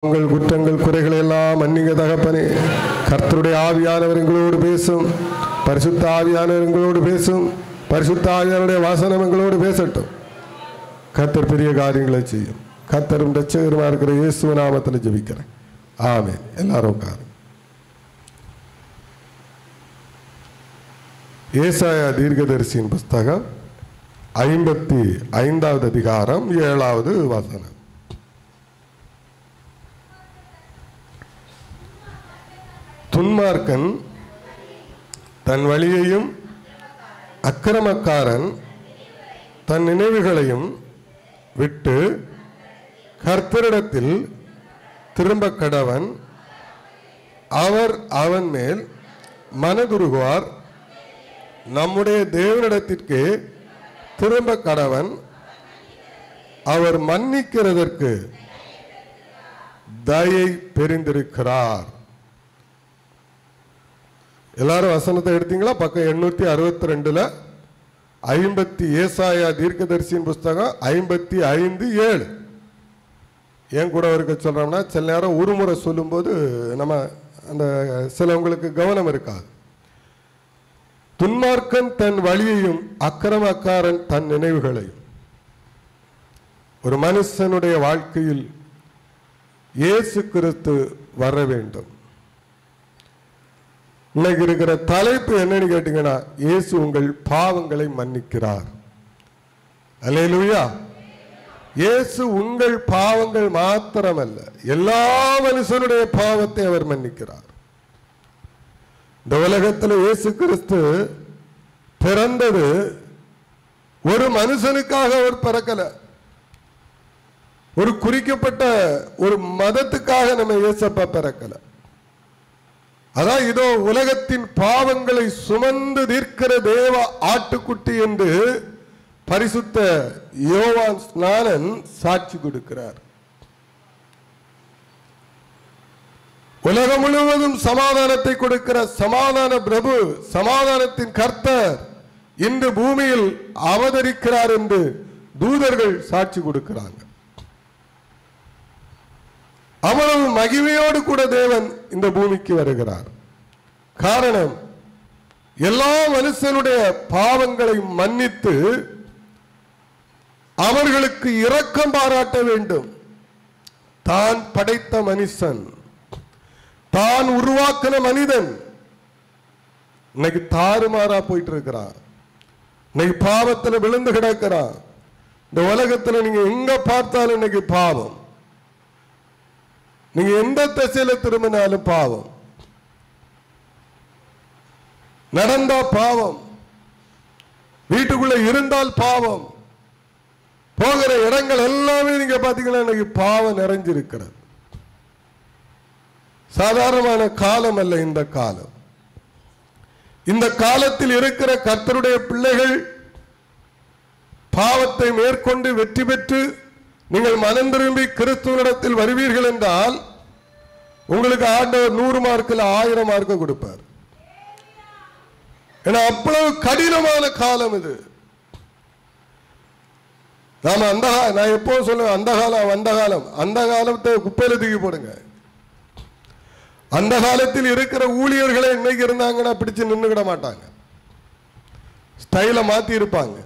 உங்கள் குற்றங்கள் குறைகளை எல்லாம் மன்னிங்க தகப்பனே. கர்த்தருடைய ஆவியானவர் எங்களோடு பேசும். பரிசுத்த ஆவியானவர் எங்களோடு பேசும். பரிசுத்த ஆவியானுடைய வாசனம் எங்களோடு பேசட்டும். கர்த்தர் பெரிய காரியங்களை செய்யும். கர்த்தரும் இரட்சகருமா இருக்கிற இயேசு நாமத்தில் ஜெபிக்கிறேன். ஆமென். எல்லாரும் உட்காருங்க. ஏசாயா தீர்க்கதரிசியின் புஸ்தகம் 55வது அதிகாரம் 7வது வசனம். துன்மார்க்கன் தன் வழியையும் அக்கிரமக்காரன் தன் நினைவுகளையும் விட்டு கர்த்தரிடத்தில் திரும்ப கடவன். அவர் அவன் மேல் மனதுருகுவார். நம்முடைய தேவனிடத்திற்கு திரும்ப கடவன். அவர் மன்னிக்கிறதற்கு தயை பெரிந்திருக்கிறார். எல்லாரும் வசனத்தை எடுத்தீங்களா? பக்கம் 862 ஏசாயா தீர்க்கதரிசியின் புஸ்தகம் 55:7. ஏன் கூட இருக்க சொல்றோம்னா, சில நேரம் ஒரு முறை சொல்லும்போது நம்ம அந்த சிலவங்களுக்கு கவனம் இருக்காது. துன்மார்க்கன் தன் வழியையும் அக்கிரமக்காரன் தன் நினைவுகளையும். ஒரு மனுஷனுடைய வாழ்க்கையில் இயேசு கிறிஸ்து வர வேண்டும். இன்னைக்கு இருக்கிற தலைப்பு என்னன்னு கேட்டீங்கன்னா, இயேசு உங்கள் பாவங்களை மன்னிக்கிறார். அல்லேலூயா. இயேசு உங்கள் பாவங்கள் மாத்திரமல்ல, எல்லா மனுஷனுடைய பாவத்தை அவர் மன்னிக்கிறார். இந்த உலகத்தில் இயேசு கிறிஸ்து பிறந்தது ஒரு மனுஷனுக்காக அவர் பிறக்கல. ஒரு குறிக்கப்பட்ட ஒரு மதத்துக்காக நம்ம இயேசப்பா பிறக்கல. அதான் இதோ உலகத்தின் பாவங்களை சுமந்து தீர்க்கிற தேவ ஆட்டுக்குட்டி என்று பரிசுத்த யோவான் ஸ்நானன் சாட்சி கொடுக்கிறார். உலகம் முழுவதும் சமாதானத்தை கொடுக்கிற சமாதான பிரபு, சமாதானத்தின் கர்த்தர் இன்று பூமியில் அவதரிக்கிறார் என்று தூதர்கள் சாட்சி கொடுக்கிறாங்க. அவ்வளவு மகிமையோடு கூட தேவன் இந்த பூமிக்கு வருகிறார். காரணம், எல்லா மனுஷனுடைய பாவங்களை மன்னித்து அவர்களுக்கு இரக்கம் பாராட்ட வேண்டும். தான் படைத்த மனுஷன், தான் உருவாக்கின மனிதன் இன்னைக்கு தாறுமாறா போயிட்டு இருக்கிறான். இன்னைக்கு பாவத்தில் விழுந்து கிடக்கிறான். இந்த உலகத்தில் நீங்க எங்க பார்த்தாலும் இன்னைக்கு பாவம். நீங்க எந்த திசையில திரும்பினாலும் பாவம். நடந்தா பாவம், வீட்டுக்குள்ள இருந்தால் பாவம், போகிற இடங்கள் எல்லாமே நீங்க பாத்தீங்கன்னா இன்னைக்கு பாவம் நிறைஞ்சிருக்கிறது. சாதாரணமான காலம் அல்ல இந்த காலம். இந்த காலத்தில் இருக்கிற கர்த்தருடைய பிள்ளைகள் பாவத்தை மேற்கொண்டு வெற்றி பெற்று நீங்கள் மனம் திரும்பி கிறிஸ்துவனிடத்தில் வருவீர்கள் என்றால் உங்களுக்கு ஆண்டவர் 100 மார்க்கில் 1000 மார்க்கு கொடுப்பார். ஏன்னா அவ்வளவு கடினமான காலம் இது. நாம நான் எப்பவும் சொல்லுவேன், அந்த காலத்தை குப்பையில தூக்கி போடுங்க. அந்த காலத்தில் இருக்கிற ஊழியர்களை இன்னைக்கு இருந்தாங்கன்னா பிடிச்சு நின்றுக்கிட மாட்டாங்க. ஸ்டைல மாத்தி இருப்பாங்க,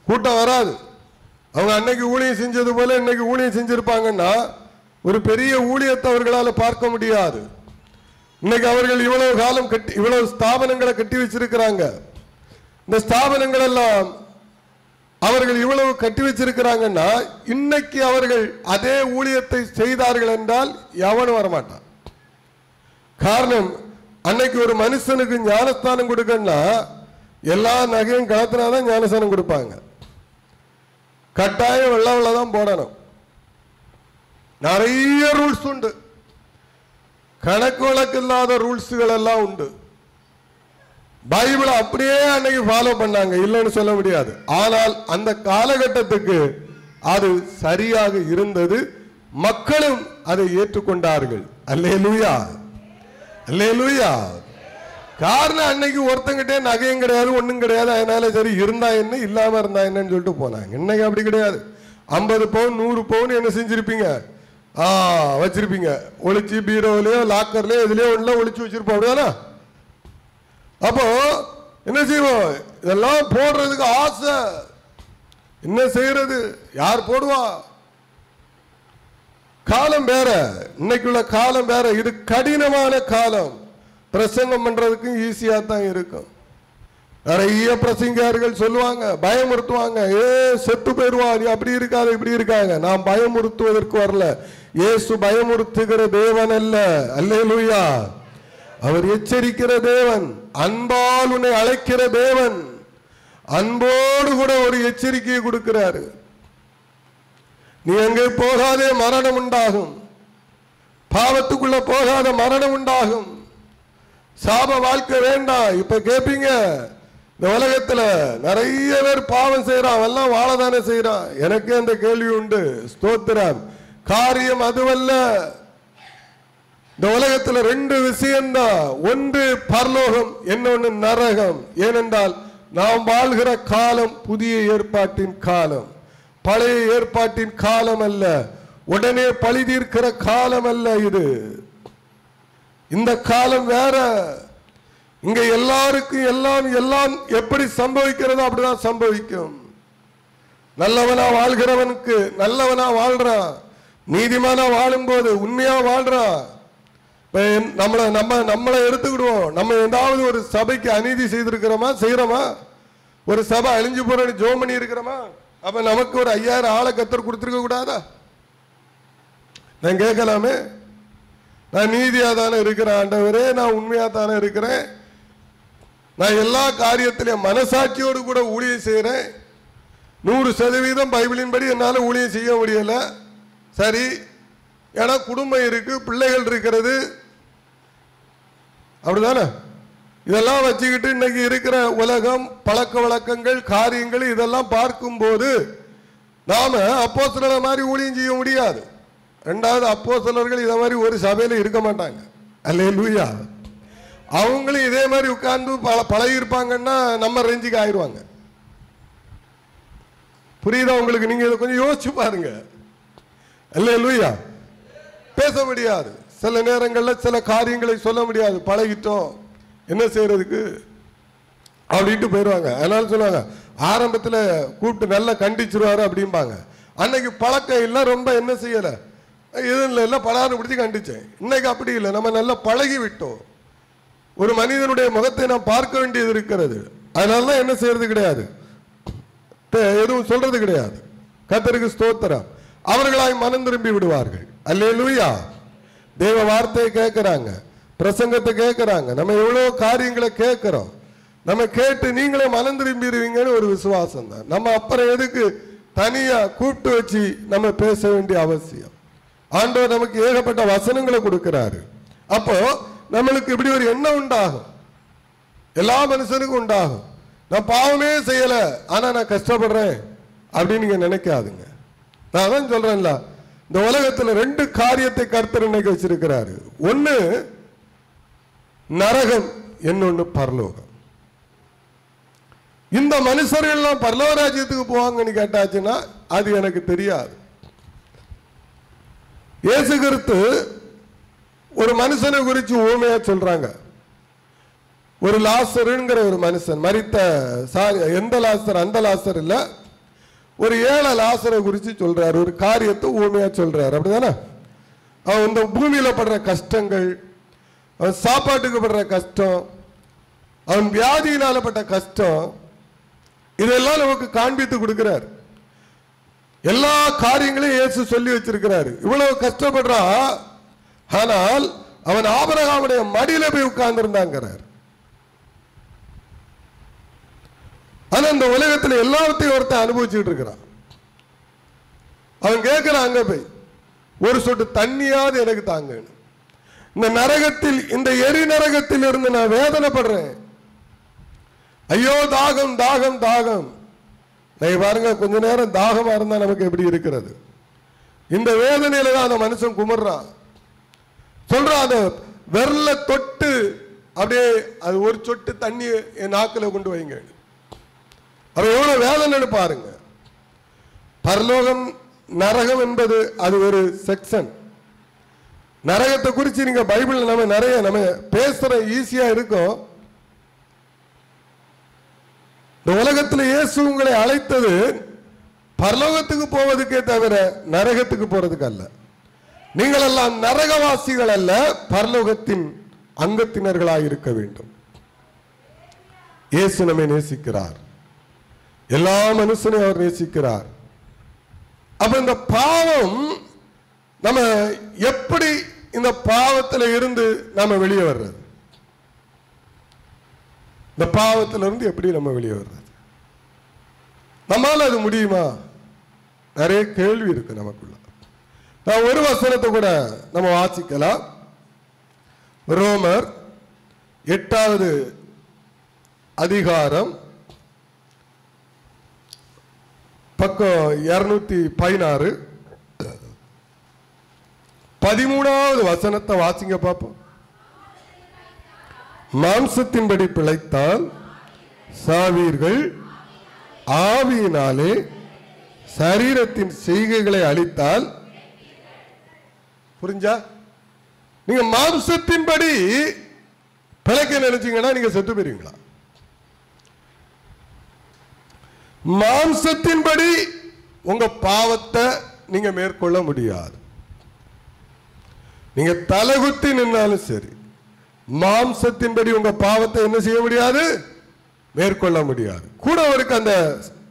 கூட்டம் வராது. அவங்க அன்னைக்கு ஊழியம் செஞ்சது போல இன்னைக்கு ஊழியம் செஞ்சிருப்பாங்கன்னா ஒரு பெரிய ஊழியத்தை அவர்களால் பார்க்க முடியாது. இன்னைக்கு அவர்கள் இவ்வளவு காலம் இவ்வளவு ஸ்தாபனங்களை கட்டி வச்சிருக்கிறாங்க. இந்த ஸ்தாபனங்கள் எல்லாம் அவர்கள் இவ்வளவு கட்டி வச்சிருக்கிறாங்கன்னா இன்னைக்கு அவர்கள் அதே ஊழியத்தை செய்தார்கள் என்றால் எவனும் வரமாட்டான். காரணம், அன்னைக்கு ஒரு மனுஷனுக்கு ஞானஸ்தானம் கொடுக்கணும்னா எல்லா நகையும் கலத்தினாதான் ஞானஸ்தானம் கொடுப்பாங்க. கட்டாயம் வெள்ள தான் போடணும். நிறைய ரூல்ஸ் உண்டு, கணக்கு வழக்கு இல்லாத ரூல்ஸ்கள் எல்லாம் உண்டு. பைபிளை அப்படியே அன்னைக்கு ஃபாலோ பண்ணாங்க, இல்லைன்னு சொல்ல முடியாது. ஆனால் அந்த காலகட்டத்துக்கு அது சரியாக இருந்தது. மக்களும் அதை ஏற்றுக்கொண்டார்கள். அல்லேலூயா, அல்லேலூயா. காரணம், அன்னைக்கு ஒருத்தங்கிட்டே நகையும் கிடையாது, ஒன்றும் கிடையாது. அதனால சரி, இருந்தா என்ன இல்லாம இருந்தா என்னன்னு சொல்லிட்டு போனாங்க. இன்னைக்கு அப்படி கிடையாது. 50 பவுன் 100 பவுன் என்ன செஞ்சிருப்பீங்க? வச்சிருப்பீங்க, ஒளிச்சு பீரோலையோ லாக்கர்லயோ எதுலயோ ஒண்ணு ஒளிச்சு வச்சிருப்போம், அப்படிதானே? அப்போ என்ன செய்வோம்? இதெல்லாம் போடுறதுக்கு ஆசை, என்ன செய்யறது? யார் போடுவா? காலம் வேற, இன்னைக்குள்ள காலம் வேற. இது கடினமான காலம். பிரசங்கம் பண்றதுக்கும் ஈஸியா தான் இருக்கும். நிறைய பிரசங்கியார்கள் சொல்லுவாங்க, பயமுறுத்துவாங்க, செத்து போயிடுவா, நீ அப்படி இருக்காது இப்படி இருக்காங்க. நான் பயமுறுத்துவதற்கு வரல. இயேசு பயமுறுத்துகிற தேவன் அல்ல. அல்லேலூயா. அவர் எச்சரிக்கிற தேவன், அன்பால் உன்னை அழைக்கிற தேவன். அன்போடு கூட ஒரு எச்சரிக்கையை கொடுக்கிறாரு. நீ எங்கே போகாதே, மரணம் உண்டாகும். பாவத்துக்குள்ள போகாத, மரணம் உண்டாகும். சாப வாழ்க்கை வேண்டாம். இப்ப கேட்பீங்க, இந்த உலகத்துல நிறைய பேர் பாவம் செய்யறான், எல்லாம் வாழதானே செய்யறான். எனக்கு அந்த கேள்வி உண்டு. ஸ்தோத்திரம். காரியம் அதுவல்ல. இந்த உலகத்துல ரெண்டு விஷயம்தான், ஒன்று பரலோகம், இன்னொன்று நரகம். ஏனென்றால் நாம் வாழ்கிற காலம் புதிய ஏற்பாட்டின் காலம், பழைய ஏற்பாட்டின் காலம் அல்ல. உடனே பழி தீர்க்கிற காலம் அல்ல இது. இந்த காலம் வேற. இங்க எல்லாருக்கும் எல்லாம் எல்லாம் எப்படி சம்பவிக்கிறதோ அப்படிதான் சம்பவிக்கும். நல்லவனா வாழ்கிறவனுக்கு நல்லவனா வாழ்றான், நீதிமானா வாழும்போது உண்மையா வாழ்றான். நம்மளை எடுத்துக்கிடுவோம். நம்ம ஏதாவது ஒரு சபைக்கு அநீதி செய்திருக்கிறோமா? செய்யறோமா? ஒரு சபை அழிஞ்சு போறோன்னு ஜோம் பண்ணி இருக்கிறோமா? அப்ப நமக்கு ஒரு 5000 ஆளை கத்தர் கொடுத்திருக்க கூடாதா? நான் கேட்கலாமே, நான் நீதியா தானே இருக்கிறேன் ஆண்டவரே, நான் உண்மையா தானே இருக்கிறேன், நான் எல்லா காரியத்திலையும் மனசாட்சியோடு கூட ஊழியம் செய்யறேன், 100% பைபிளின் படி என்னால ஊழியம் செய்ய முடியல. சரி, ஏன்னா குடும்பம் இருக்கு, பிள்ளைகள் இருக்கிறது, அப்படிதானே? இதெல்லாம் வச்சுக்கிட்டு இன்னைக்கு இருக்கிற உலகம், பழக்க வழக்கங்கள், காரியங்கள் இதெல்லாம் பார்க்கும்போது நாம அப்போஸ்தலரை மாதிரி ஊழியம் செய்ய முடியாது. ரெண்டாவது, அப்போஸ்தலர்கள் இதை மாதிரி ஒரு சபையில இருக்க மாட்டாங்க. அல்லேலூயா. அவங்களும் இதே மாதிரி உட்கார்ந்து பழகி இருப்பாங்கன்னா நம்ம ரேஞ்சுக்கு ஆயிடுவாங்க. புரியுதா உங்களுக்கு? நீங்க இதை கொஞ்சம் யோசிச்சு பாருங்க. அல்லேலூயா. பேச முடியாது, சில நேரங்களில் சில காரியங்களை சொல்ல முடியாது. பழகிட்டோம், என்ன செய்யறதுக்கு அப்படின்ட்டு போயிடுவாங்க. அதனால சொல்லுவாங்க, ஆரம்பத்தில் கூப்பிட்டு நல்லா கண்டிச்சிருவாரு அப்படிம்பாங்க. அன்னைக்கு பழக்கம் இல்லை, ரொம்ப என்ன செய்யலை, எதுவும் இல்லை, பலாறு பிடிச்சி கண்டிச்சேன். இன்னைக்கு அப்படி இல்லை, நம்ம நல்லா பழகி விட்டோம். ஒரு மனிதனுடைய முகத்தை நாம் பார்க்க வேண்டியது இருக்கிறது. அதனால தான் என்ன செய்யறது கிடையாது, எதுவும் சொல்றது கிடையாது. கர்த்தருக்கு ஸ்தோத்திரம். அவர்களாய் மனம் திரும்பி விடுவார்கள். அல்லேலூயா. தேவ வார்த்தையை கேட்கிறாங்க, பிரசங்கத்தை கேட்கிறாங்க, நம்ம எவ்வளவு காரியங்களை கேட்கிறோம். நம்ம கேட்டு நீங்களே மனம் திரும்பிடுவீங்கன்னு ஒரு விசுவாசம் தான். நம்ம அப்புறம் எதுக்கு தனியா கூப்பிட்டு வச்சு நம்ம பேச வேண்டிய அவசியம்? ஆண்டவர் நமக்கு ஏகப்பட்ட வசனங்களை கொடுக்கிறாரு. அப்போ நம்மளுக்கு இப்படி ஒரு எண்ணம் உண்டாகும், எல்லா மனுஷனுக்கும் உண்டாகும். நான் பாவமே செய்யல, ஆனா நான் கஷ்டப்படுறேன் அப்படின்னு நீங்க நினைக்காதுங்க. நான் தான் சொல்றேன்ல, இந்த உலகத்துல ரெண்டு காரியத்தை கர்த்தர் இன்னைக்கு வச்சிருக்கிறாரு. ஒண்ணு நரகம், இன்னொன்னு பரலோகம். இந்த மனுஷர்கள் எல்லாம் பரலோக ராஜ்யத்துக்கு போவாங்கன்னு கேட்டாச்சுன்னா அது எனக்கு தெரியாது. இயேசு கிறிஸ்து ஒரு மனுஷனை குறித்து ஊமையா சொல்றாங்க. ஒரு லாசருங்கிற ஒரு மனுஷன் மரித்த, எந்த லாசர், அந்த லாசர் இல்ல, ஒரு ஏழை லாசரை குறித்து சொல்றாரு. ஒரு காரியத்தை ஊமையா சொல்றாரு, அப்படிதானே? அவன் இந்த பூமியில படுற கஷ்டங்கள், அவன் சாப்பாட்டுக்கு படுற கஷ்டம், அவன் வியாதியினால பட்ட கஷ்டம், இதெல்லாம் நமக்கு காண்பித்து கொடுக்கிறார். எல்லா காரியங்களையும் இயேசு சொல்லி வச்சிருக்கிறாரு. இவ்வளவு கஷ்டப்படுறா, ஆனால் அவன் ஆபிரகாமுடைய மடியில போய் உட்கார்ந்து இருந்தாங்கிறார். ஆனா இந்த உலகத்தில் எல்லாத்தையும் ஒருத்தன் அனுபவிச்சுட்டு இருக்கிறான். அவன் கேட்கிறான், அங்க போய் ஒரு சொட்டு தண்ணியாவது எனக்கு தாங்க. இந்த நரகத்தில், இந்த எரி நரகத்தில் இருந்து நான் வேதனைப்படுறேன். ஐயோ தாகம் தாகம் தாகம். நீங்க பாருங்க, கொஞ்ச நேரம் தாகமா இருந்தா நமக்கு எப்படி இருக்கிறது? இந்த வேதனையில தான் அந்த மனுஷன் குமர்றான். சொல்றான், அந்த விரல தொட்டு அப்படியே அது ஒரு சொட்டு தண்ணி என் நாக்கில கொண்டு வைங்க. அவன் எவ்வளவு வேதனை பாருங்க. பரலோகம் நரகம் என்பது அது ஒரு செக்ஷன், நரகத்தை குறித்து நீங்க பைபிள் நம்ம நிறைய நம்ம பேசுற ஈஸியா இருக்கும். இந்த உலகத்தில் இயேசு உங்களை அழைத்தது பரலோகத்துக்கு போவதுக்கே தவிர நரகத்துக்கு போறதுக்கு அல்ல. நீங்கள் எல்லாம் நரகவாசிகள் அல்ல, பரலோகத்தின் அங்கத்தினர்களாக இருக்க வேண்டும். இயேசு நம்மை நேசிக்கிறார், எல்லா மனுஷனையும் அவர் நேசிக்கிறார். அப்ப இந்த பாவம் நம்ம எப்படி இந்த பாவத்தில் இருந்து நம்ம வெளியே வர்றது? இந்த பாவத்திலிருந்து எப்படி நம்ம வெளியே வர்றது? நம்மால அது முடியுமா? நிறைய கேள்வி இருக்கு நமக்குள்ள. நான் ஒரு வசனத்தை கூட நம்ம வாசிக்கலாம். ரோமர் 8வது அதிகாரம் பக்கம் 216 13வது வசனத்தை வாசிங்க பார்ப்போம். மாம்சத்தின்படி பிழைத்தால் சாவீர்கள், ஆவியினாலே சரீரத்தின் செய்கைகளை அழித்தால். புரிஞ்சா? நீங்க மாம்சத்தின்படி பிழைக்க நினைச்சீங்கன்னா நீங்க செத்து போயிருவீங்களா? மாம்சத்தின்படி உங்க பாவத்தை நீங்க மேற்கொள்ள முடியாது. நீங்க தலைகுத்தி நின்னாலும் சரி, மாம்சத்தின்படி உங்க பாவத்தை என்ன செய்ய முடியாது? மேற்கொள்ள முடியாது. கூட அவருக்கு அந்த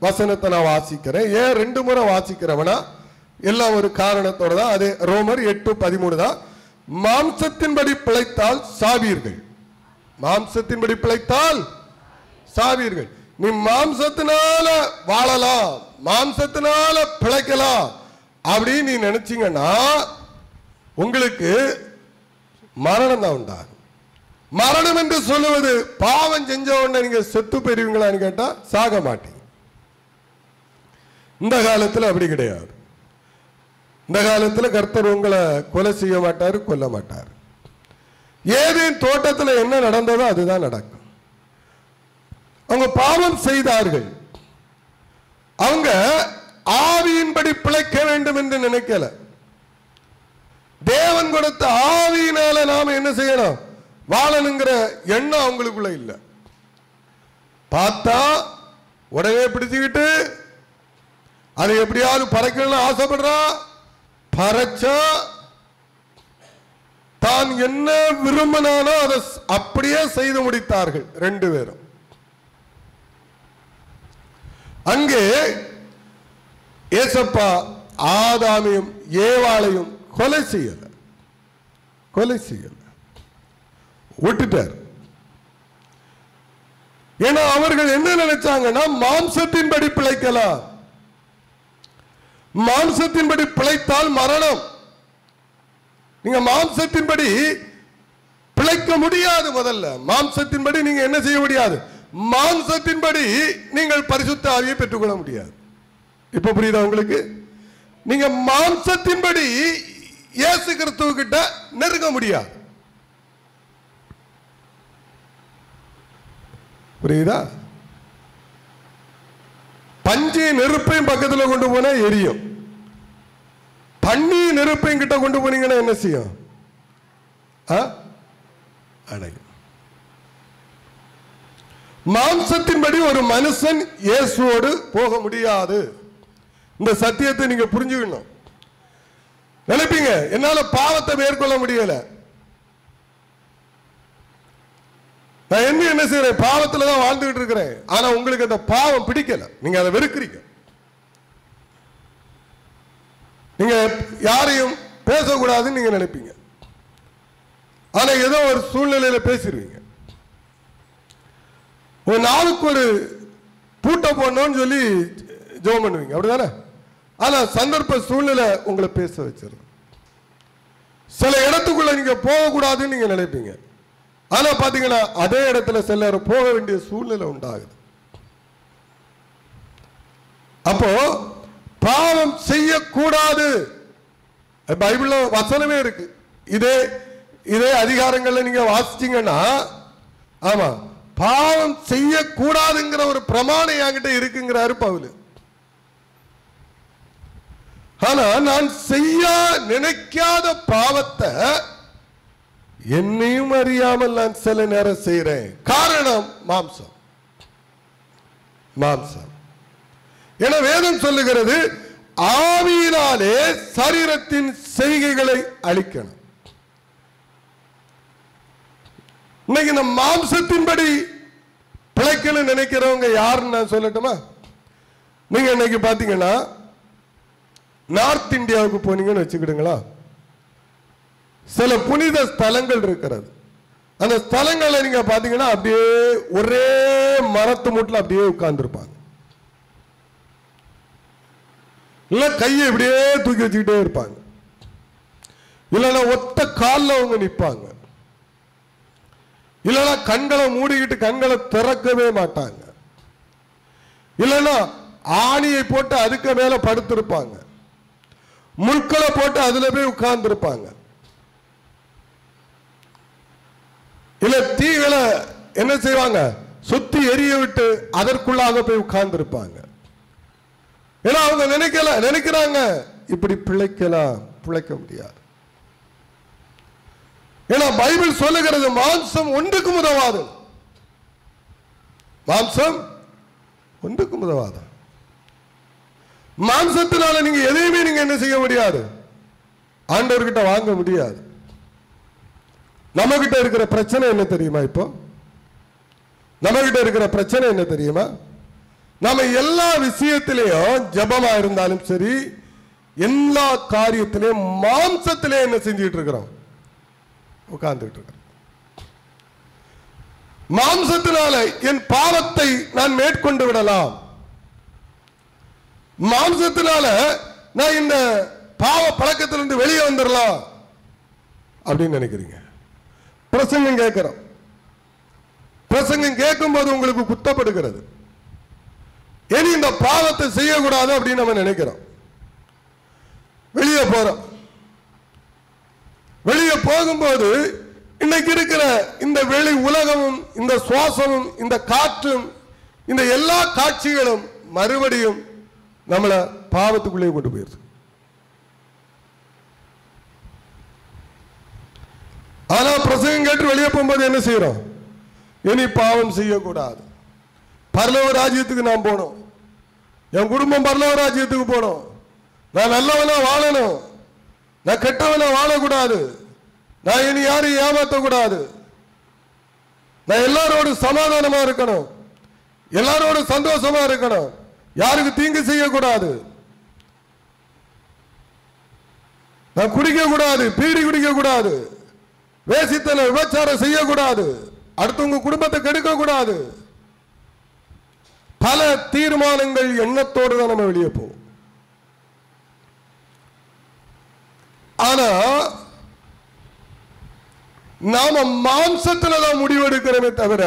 வசனத்தை நான் வாசிக்கிறேன். ஏன் 2 முறை வாசிக்கிறவனா? எல்லாம் ஒரு காரணத்தோட தான். அது ரோமர் 8:13 தான். மாம்சத்தின்படி பிழைத்தால் சாவீர்கள். மாம்சத்தின்படி பிழைத்தால் சாவீர்கள். நீ மாம்சத்தினால வாழலாம், மாம்சத்தினால பிழைக்கலாம் அப்படின்னு நீ நினைச்சீங்கன்னா உங்களுக்கு மரணம் தான் உண்டாகும். மரணம் என்று சொல்லுவது பாவம் செஞ்ச உடனே நீங்க செத்து பெறுவீங்களான்னு கேட்டா சாக மாட்டீங்க. இந்த காலத்தில் அப்படி கிடையாது. இந்த காலத்தில் கர்த்தர் உங்களை கொலை செய்ய மாட்டாரு, கொல்ல மாட்டார். ஏதேன் தோட்டத்தில் என்ன நடந்ததோ அதுதான் நடக்கும். அவங்க பாவம் செய்தார்கள், அவங்க ஆவியின்படி பிழைக்க வேண்டும் என்று நினைக்கல. தேவன் கொடுத்த ஆவியினால நாம என்ன செய்யணும்? வாழணுங்கிற எண்ணம் அவங்களுக்குள்ள இல்ல. பார்த்தா உடனே பிடிச்சுக்கிட்டு அதை எப்படியாவது பறக்கணும்னு ஆசைப்படுறா. பறச்சா தான் என்ன விரும்பினானோ அதை அப்படியே செய்து முடித்தார்கள் 2 பேரும். அங்கே ஏசப்பா ஆதாமையும் ஏவாளையும் கொலை செய்யல, விட்டுட்டார். ஏன்னா அவர்கள் என்ன நினைச்சாங்கன்னா மாம்சத்தின்படி பிழைக்கலாம். மாம்சத்தின்படி பிழைத்தால் மரணம். நீங்க மாம்சத்தின்படி பிழைக்க முடியாது. முதல்ல மாம்சத்தின்படி நீங்க என்ன செய்ய முடியாது? மாம்சத்தின்படி நீங்கள் பரிசுத்த ஆவியை பெற்றுக்கொள்ள முடியாது. இப்ப புரியுதா உங்களுக்கு? நீங்க மாம்சத்தின்படி இயேசு கிறிஸ்துவுக்கிட்ட நெருங்க முடியாது. புரியுதா? பஞ்சு நெருப்பையும் பக்கத்தில் கொண்டு போனா எரியும். பண்ணி நெருப்பையும் கிட்ட கொண்டு போனீங்கன்னா என்ன செய்யும்? அடையும். மாம்சத்தின்படி ஒரு மனுஷன் இயேசுவோடு போக முடியாது. இந்த சத்தியத்தை நீங்க புரிஞ்சுக்கணும். நினைப்பீங்க என்னால பாவத்தை மேற்கொள்ள முடியல, நான் என்ன செய்யறேன்? பாவத்துல தான் வாழ்ந்துகிட்டு இருக்கிறேன். ஆனா உங்களுக்கு அந்த பாவம் பிடிக்கல, நீங்க அதை வெறுக்கிறீங்க. நீங்க யாரையும் பேசக்கூடாதுன்னு நீங்க நினைப்பீங்க, ஆனா ஏதோ ஒரு சூழ்நிலையில பேசிடுவீங்க. ஒரு நாளுக்கு ஒரு பூட்டை போடணும்னு சொல்லி ஜெபம் பண்ணுவீங்க, அப்படிதானே? ஆனா சந்தர்ப்ப சூழ்நிலை உங்களை பேச வச்சிருது. சில இடத்துக்குள்ள நீங்க போகக்கூடாதுன்னு நீங்க நினைப்பீங்க, ஆனா பாத்தீங்கன்னா அதே இடத்துல சிலர் போக வேண்டிய சூழ்நிலை உண்டாகுது. அப்போ பாவம் செய்யக்கூடாது, பைபிள்ல வசனமே இருக்கு. இதே அதிகாரங்கள்ல நீங்க வாசிச்சீங்கன்னா, ஆமா, பாவம் செய்யக்கூடாதுங்கிற ஒரு பிரமாணம் என்கிட்ட இருக்குங்கிறாரு பவுல். ஆனா நான் செய்ய நினைக்காத பாவத்தை என்னையும் அறியாமல் நான் சில நேரம் செய்கிறேன். காரணம் மாம்சம். மாம்சம். என வேதம் சொல்லுகிறது, ஆவியினாலே சரீரத்தின் செய்கைகளை அழிக்கணும். இன்னைக்கு இந்த மாம்சத்தின்படி பிழைக்கணும் நினைக்கிறவங்க யாருன்னு நான் சொல்லட்டுமா? நீங்க இன்னைக்கு பாத்தீங்கன்னா நார்த் இந்தியாவுக்கு போனீங்கன்னு வச்சுக்கிடுங்களா, சில புனித ஸ்தலங்கள் இருக்கிறது. அந்த ஸ்தலங்களை நீங்க பாத்தீங்கன்னா அப்படியே ஒரே மரத்து மூட்டில் அப்படியே உட்கார்ந்துருப்பாங்க. இல்ல கையை இப்படியே தூக்கி வச்சுக்கிட்டே இருப்பாங்க. இல்லைன்னா ஒத்த காலில் அவங்க நிற்பாங்க. இல்லைன்னா கண்களை மூடிக்கிட்டு கண்களை திறக்கவே மாட்டாங்க. இல்லைன்னா ஆணியை போட்டு அதுக்கு மேல படுத்திருப்பாங்க. முட்களை போட்டு அதுல போய் உட்கார்ந்து இருப்பாங்க. இல்ல தீகளை என்ன செய்வாங்க, சுத்தி எரிய விட்டு அதற்குள்ளாக போய் உட்கார்ந்து இருப்பாங்க. ஏன்னா அவங்க நினைக்கிறாங்க இப்படி பிழைக்கலாம், பிழைக்க முடியாது. ஏன்னா பைபிள் சொல்லுகிறது மாம்சம் ஒன்றுக்கும் உதவாது. மாம்சம் ஒன்றுக்கும் உதவாது. மாம்சத்தினால நீங்க எதையுமே நீங்க என்ன செய்ய முடியாது, ஆண்டவர்கிட்ட வாங்க முடியாது. நம்ம கிட்ட இருக்கிற பிரச்சனை என்ன தெரியுமா? இப்போ நம்ம கிட்ட இருக்கிற பிரச்சனை என்ன தெரியுமா? நம்ம எல்லா விஷயத்திலேயும் ஜபமா இருந்தாலும் சரி, எல்லா காரியத்திலையும் மாம்சத்திலே என்ன செஞ்சுட்டு இருக்கிறோம், உட்கார்ந்துட்டு இருக்கிறோம். மாம்சத்தினால என் பாவத்தை நான் மேற்கொண்டு விடலாம், மாம்சத்தினால நான் இந்த பாவ பழக்கத்திலிருந்து வெளியே வந்துடலாம் அப்படின்னு நினைக்கிறீங்க. பிரசங்கம் கேட்கிறோம், பிரசங்கம் கேட்கும் போது உங்களுக்கு குத்தப்படுகிறது, இனி இந்த பாவத்தை செய்யக்கூடாது அப்படின்னு நம்ம நினைக்கிறோம். வெளியே போறோம், வெளியே போகும்போது இன்னைக்கு இருக்கிற இந்த வெளி உலகமும் இந்த சுவாசமும் இந்த காற்றும் இந்த எல்லா காட்சிகளும் மறுபடியும் நம்மளை பாவத்துக்குள்ளே கொண்டு போயிருது. ஆனா பிரசங்கம் கேட்டு வெளியே போகும்போது என்ன செய்யறோம், இனி பாவம் செய்யக்கூடாது, பரலோக ராஜ்யத்துக்கு நான் போகணும், என் குடும்பம் பரலோக ராஜ்யத்துக்கு போகணும், நான் நல்லவனா வாழணும், நான் கெட்டவனா வாழக்கூடாது, நான் இனி யாரையும் ஏமாற்றக்கூடாது, நான் எல்லாரோடு சமாதானமா இருக்கணும், எல்லாரோடு சந்தோஷமா இருக்கணும், யாருக்கு தீங்கு செய்யக்கூடாது, நான் குடிக்க கூடாது, பீடி குடிக்க கூடாது, வேசித்தன விபச்சாரம் செய்யக்கூடாது, அடுத்தவங்க குடும்பத்தை கெடுக்க கூடாது. பல தீர்மானங்கள் எண்ணத்தோடு தான் நம்ம வெளியே போவோம். ஆனா நாம மாம்சத்துல தான் முடிவு எடுக்கிறோமே தவிர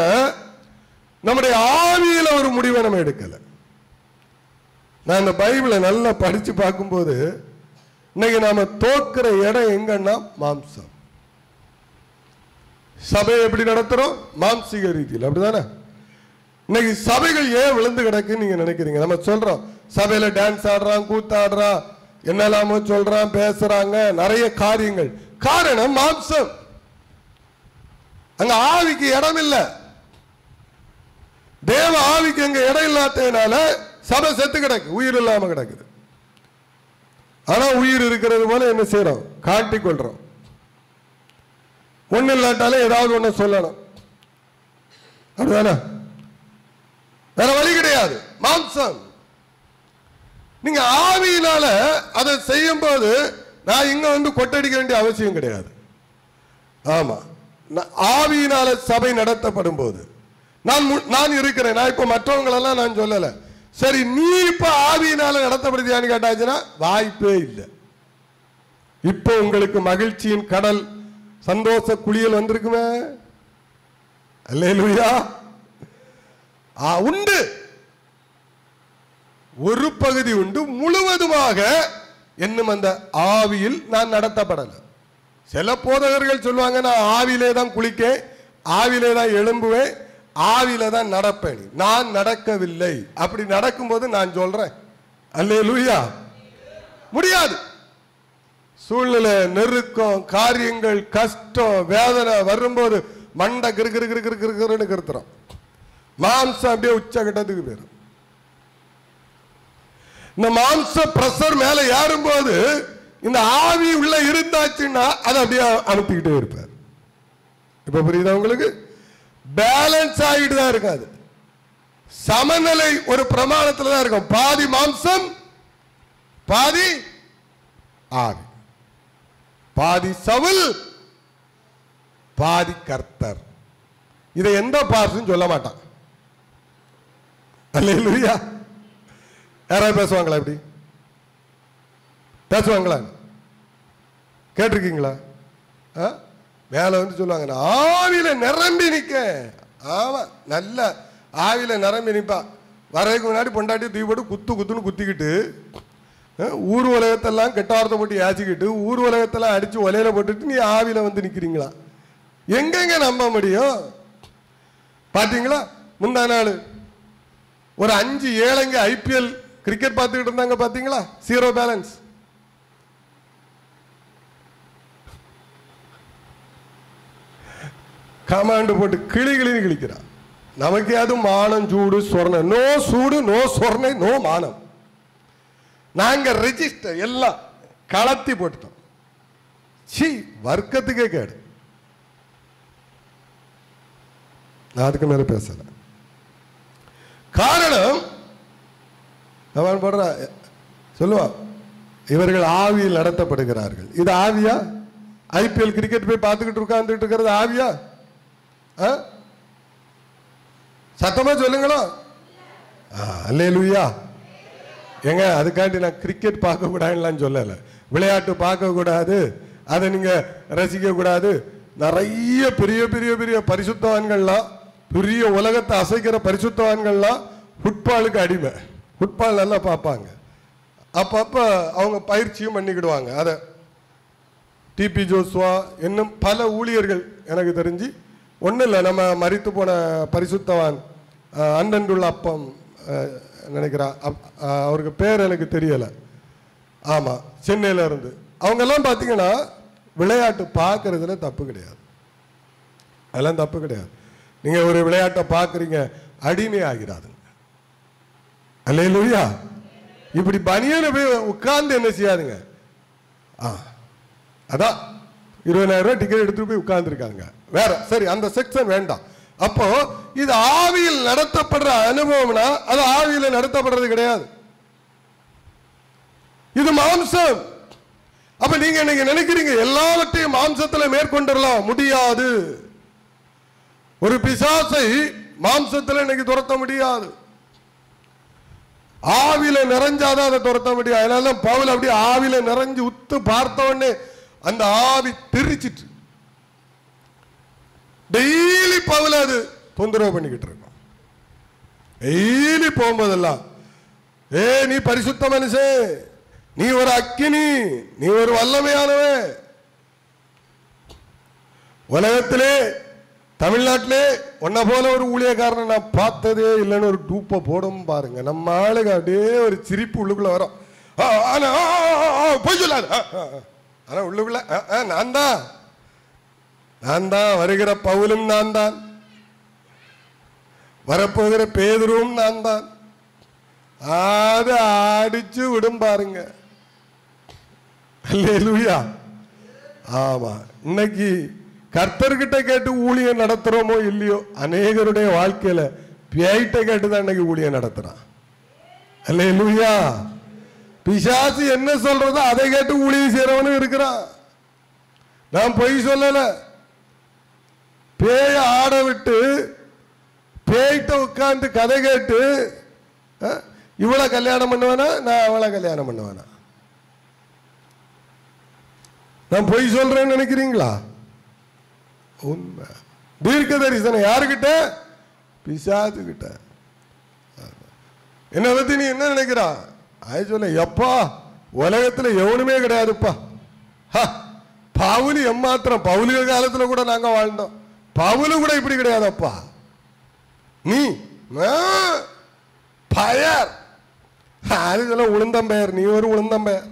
நம்முடைய ஆவியில ஒரு முடிவை நம்ம எடுக்கல. நான் இந்த பைபிளை நல்லா படிச்சு பார்க்கும்போது இன்னைக்கு நாம தோக்குற இடம் எங்கன்னா மாம்சம். சபையை எப்படி நடத்துறோம், மாம்சீக ரீதியில், அப்படிதானே? இன்னைக்கு சபைகள் ஏன் விழுந்து கிடக்குன்னு நீங்க நினைக்கிறீங்க? நம்ம சொல்றோம் சபையில டான்ஸ் ஆடுறான், கூத்தாடுறான், என்னெல்லாமோ சொல்றான், பேசுறாங்க, நிறைய காரியங்கள். காரணம் மாம்சம். அங்க ஆவிக்கு இடம் இல்லை. தேவ ஆவிக்கு அங்க இடம் இல்லாததுனால சபை செத்து கிடக்கு, உயிர் இல்லாம கிடக்குது. ஆனா உயிர் இருக்கிறது போல என்ன செய்யறோம், காட்டிக் கொள்றோம். ஒண்ணு இல்லாட்டாலே ஏதாவது ஒண்ணு சொல்லணும், அப்படிதானே? வேற வழி கிடையாது. மாம்சம். நீங்க ஆவியினால அதை செய்யும் போது நான் இங்க வந்து கொட்டடிக்க வேண்டிய அவசியம் கிடையாது. ஆமா, ஆவியினால சபை நடத்தப்படும் போது நான் இருக்கிறேன். நான் இப்ப மற்றவங்களெல்லாம் நான் சொல்லல. சரி, நீ இப்ப ஆவியினால நடத்தப்படுதியான்னு கேட்டாச்சுன்னா வாய்ப்பே இல்லை. இப்போ உங்களுக்கு மகிழ்ச்சியின் கடல், சந்தோஷ குளியல் வந்திருக்குமே, அல்லேலூயா, உண்டு. ஒரு பகுதி உண்டு, முழுவதுமாக என்னும் அந்த ஆவியில் நான் நடத்தப்படல. சில போதகர்கள் சொல்லுவாங்க நான் ஆவிலே தான் குளிக்கேன், ஆவிலே தான் எழும்புவேன், ஆவில தான் நடப்பேன். நான் நடக்கவில்லை. அப்படி நடக்கும்போது நான் சொல்றேன் அல்லேலூயா, முடியாது. சூழ்நிலை, நெருக்கம், காரியங்கள், கஷ்டம், வேதனை வரும்போது மண்டை கிருக்குன்னு கிருத்துறோம். மாம்சம் அப்படியே உச்சகட்டத்துக்கு போயிடும். இந்த மாம்ச பிரஷர் மேல ஏறும்போது இந்த ஆவி உள்ள இருந்தாச்சுன்னா அதை அப்படியே அனுப்பிக்கிட்டே இருப்பார். இப்ப புரியுதா உங்களுக்கு? பேலன்ஸ் ஆகிட்டு தான் இருக்காது. சமநிலை ஒரு பிரமாணத்துல தான் இருக்கும். பாதி மாம்சம் பாதி ஆவி, பாதி சவுல் பாதி கர்த்தர். இதை எந்த பாஸ்டும் சொல்ல மாட்டான். அல்லேலூயா. யாராவது பேசுவாங்களா? இப்படி பேசுவாங்களா? கேட்டிருக்கீங்களா? மேல வந்து சொல்லுவாங்க, ஆவியில நிரம்பி நிக்க. ஆமா, நல்ல ஆவியில நிரம்பி நிப்பா. வரதுக்கு முன்னாடி பொண்டாட்டி தூக்கி போட்டு குத்துன்னு குத்திக்கிட்டு, ஊர் உலகத்தெல்லாம் கெட்ட வார்த்தை போட்டு யாச்சிக்கிட்டு, ஊர் உலகத்தெல்லாம் அடிச்சு ஒலையில போட்டுட்டு நீ ஆவியில வந்து நிக்கிறீங்களா? எங்கெங்க நம்ப முடியும்? பாத்தீங்களா? முந்தா நாள் ஒரு 5 ஏழைங்க ஐபிஎல் கிரிக்கெட் பார்த்துக்கிட்டு இருந்தாங்க. பாத்தீங்களா? 0 பேலன்ஸ். கமாண்டு போட்டு கிளின்னு கிழிக்கிறான். நமக்கு அது மானம், சூடு, சொர்ணை. நோ சூடு, நோ சொர்ணை, நோ மானம். நாங்க ரெஜிஸ்டர் எல்லாம் கலத்தி போட்டுட்டோம். சி, வர்க்கத்துக்கே கேடு. நான் அதுக்கு மேல பேசல. காரணம் அவன் போடுற சொல்லுவான், இவர்கள் ஆவியில் நடத்தப்படுகிறார்கள். இது ஆவியா? ஐபிஎல் கிரிக்கெட் போய் பார்த்துக்கிட்டு உட்கார்ந்துட்டு இருக்கிறது ஆவியா? சத்தமா சொல்லுங்களா? அல்லேலூயா. ஏங்க, அதுக்காண்டி நான் கிரிக்கெட் பார்க்க கூடாதுன்னு சொல்லல. விளையாட்டு பார்க்க கூடாது, அதை நீங்க ரசிக்க கூடாது. நிறைய பெரிய பெரிய பெரிய பரிசுத்தவான்கள்லாம், பெரிய உலகத்தை அசைக்கிற பரிசுத்தவான்கள்லாம் ஃபுட்பாலுக்கு அடிமை. ஃபுட்பால் நல்லா பார்ப்பாங்க. அப்பப்ப அவங்க பயிற்சியும் பண்ணிக்கிடுவாங்க. அதை டிபி ஜோஸ்வா இன்னும் பல ஊழியர்கள் எனக்கு தெரிஞ்சு, ஒன்றும் இல்லை, நம்ம மரித்து போன பரிசுத்தவான் அண்டன்றுள்ள அப்பம் நினைக்கிறா, அவருக்கு பேர் எனக்கு தெரியலை. ஆமாம், சென்னையில் இருந்து. அவங்கெல்லாம் பார்த்தீங்கன்னா விளையாட்டு பார்க்கறதுல தப்பு கிடையாது. அதெல்லாம் தப்பு கிடையாது. நீங்கள் ஒரு விளையாட்டை பார்க்குறீங்க, அடிமை ஆகிறாதுங்க. அல்லேலூயா. இப்படி பனியன போய் உட்கார்ந்து என்ன செய்யாதுங்க. அதான் 20,000 ரூபாய் டிக்கெட் எடுத்துட்டு போய் உட்கார்ந்துருக்காங்க. வேற சரி, அந்த செக்ஷன் வேண்டாம். அப்போ இது ஆவியில் நடத்தப்படுற அனுபவம்னா அது ஆவியில் நடத்தப்படுறது கிடையாது. இது மாம்சம். அப்ப நீங்க இன்னைக்கு நினைக்கிறீங்க எல்லாவற்றையும் மாம்சத்துல மேற்கொண்டுடலாம். முடியாது. ஒரு பிசாசை மாம்சத்துல இன்னைக்கு துரத்த முடியாது. ஆவில நிறைஞ்சாதான் அதை துரத்த முடியும். அதனால பவுல் அப்படி ஆவில நிறைஞ்சு உத்து பார்த்தவொடனே அந்த ஆவி தெரிச்சிட்டு டெய்லி பவுல் அது தொந்தரவு பண்ணிக்கிட்டு இருக்கும். டெய்லி போகும்போதெல்லாம், நீ பரிசுத்த மனுஷன், நீ ஒரு அக்கினி, நீ ஒரு வல்லமையானவன். உலகத்திலே தமிழ்நாட்டிலே உன்ன போல ஒரு ஊழியக்காரனை நான் பார்த்ததே இல்லைன்னு ஒரு டூப்பை போடும் பாருங்க. நம்ம ஆளுங்க அப்படியே ஒரு சிரிப்பு உள்ளுக்குள்ள வரும். போய் சொல்லாது. ஆனா உள்ளுக்குள்ள நான் தான் வருகிற பவுலும் நான் தான், வரப்போகிற பேதுருவும் நான் தான். அது அடிச்சு விடும் பாருங்க. அல்லேலூயா. ஆமா, இன்னைக்கு கர்த்தர்கிட்ட கேட்டு ஊழியம் நடத்துறோமோ இல்லையோ, அநேகருடைய வாழ்க்கையில பேய்கிட்ட கேட்டுதான் இன்னைக்கு ஊழியம் நடத்துறான். அல்லேலூயா. பிசாசு என்ன சொல்றதோ அதை கேட்டு ஊழியம் செய்யறவனும் இருக்கிறான். நான் பொய் சொல்லல. பேய ஆட விட்டு பேய்கிட்ட உட்கார்ந்து கதை கேட்டு இவளை கல்யாணம் பண்ணுவானா, நான் அவளை கல்யாணம் பண்ணுவானா? நான் பொய் சொல்றேன்னு நினைக்கிறீங்களா? உண்மை. தீர்க்க தரிசனம் யாருக்கிட்ட? பிசாசு கிட்ட. என்ன பத்தி நீ என்ன நினைக்கிறா? சொல்ல, எப்பா உலகத்துல எவனுமே கிடையாதுப்பா. பவுலு எம்மாத்திரம், பவுலிக காலத்துல கூட நாங்க வாழ்ந்தோம். பவுலு கூட இப்படி கிடையாதப்பா. நீ பயர், அது சொல்ல உளுந்தம்பெயர், நீ ஒரு உளுந்தம்பெயர்.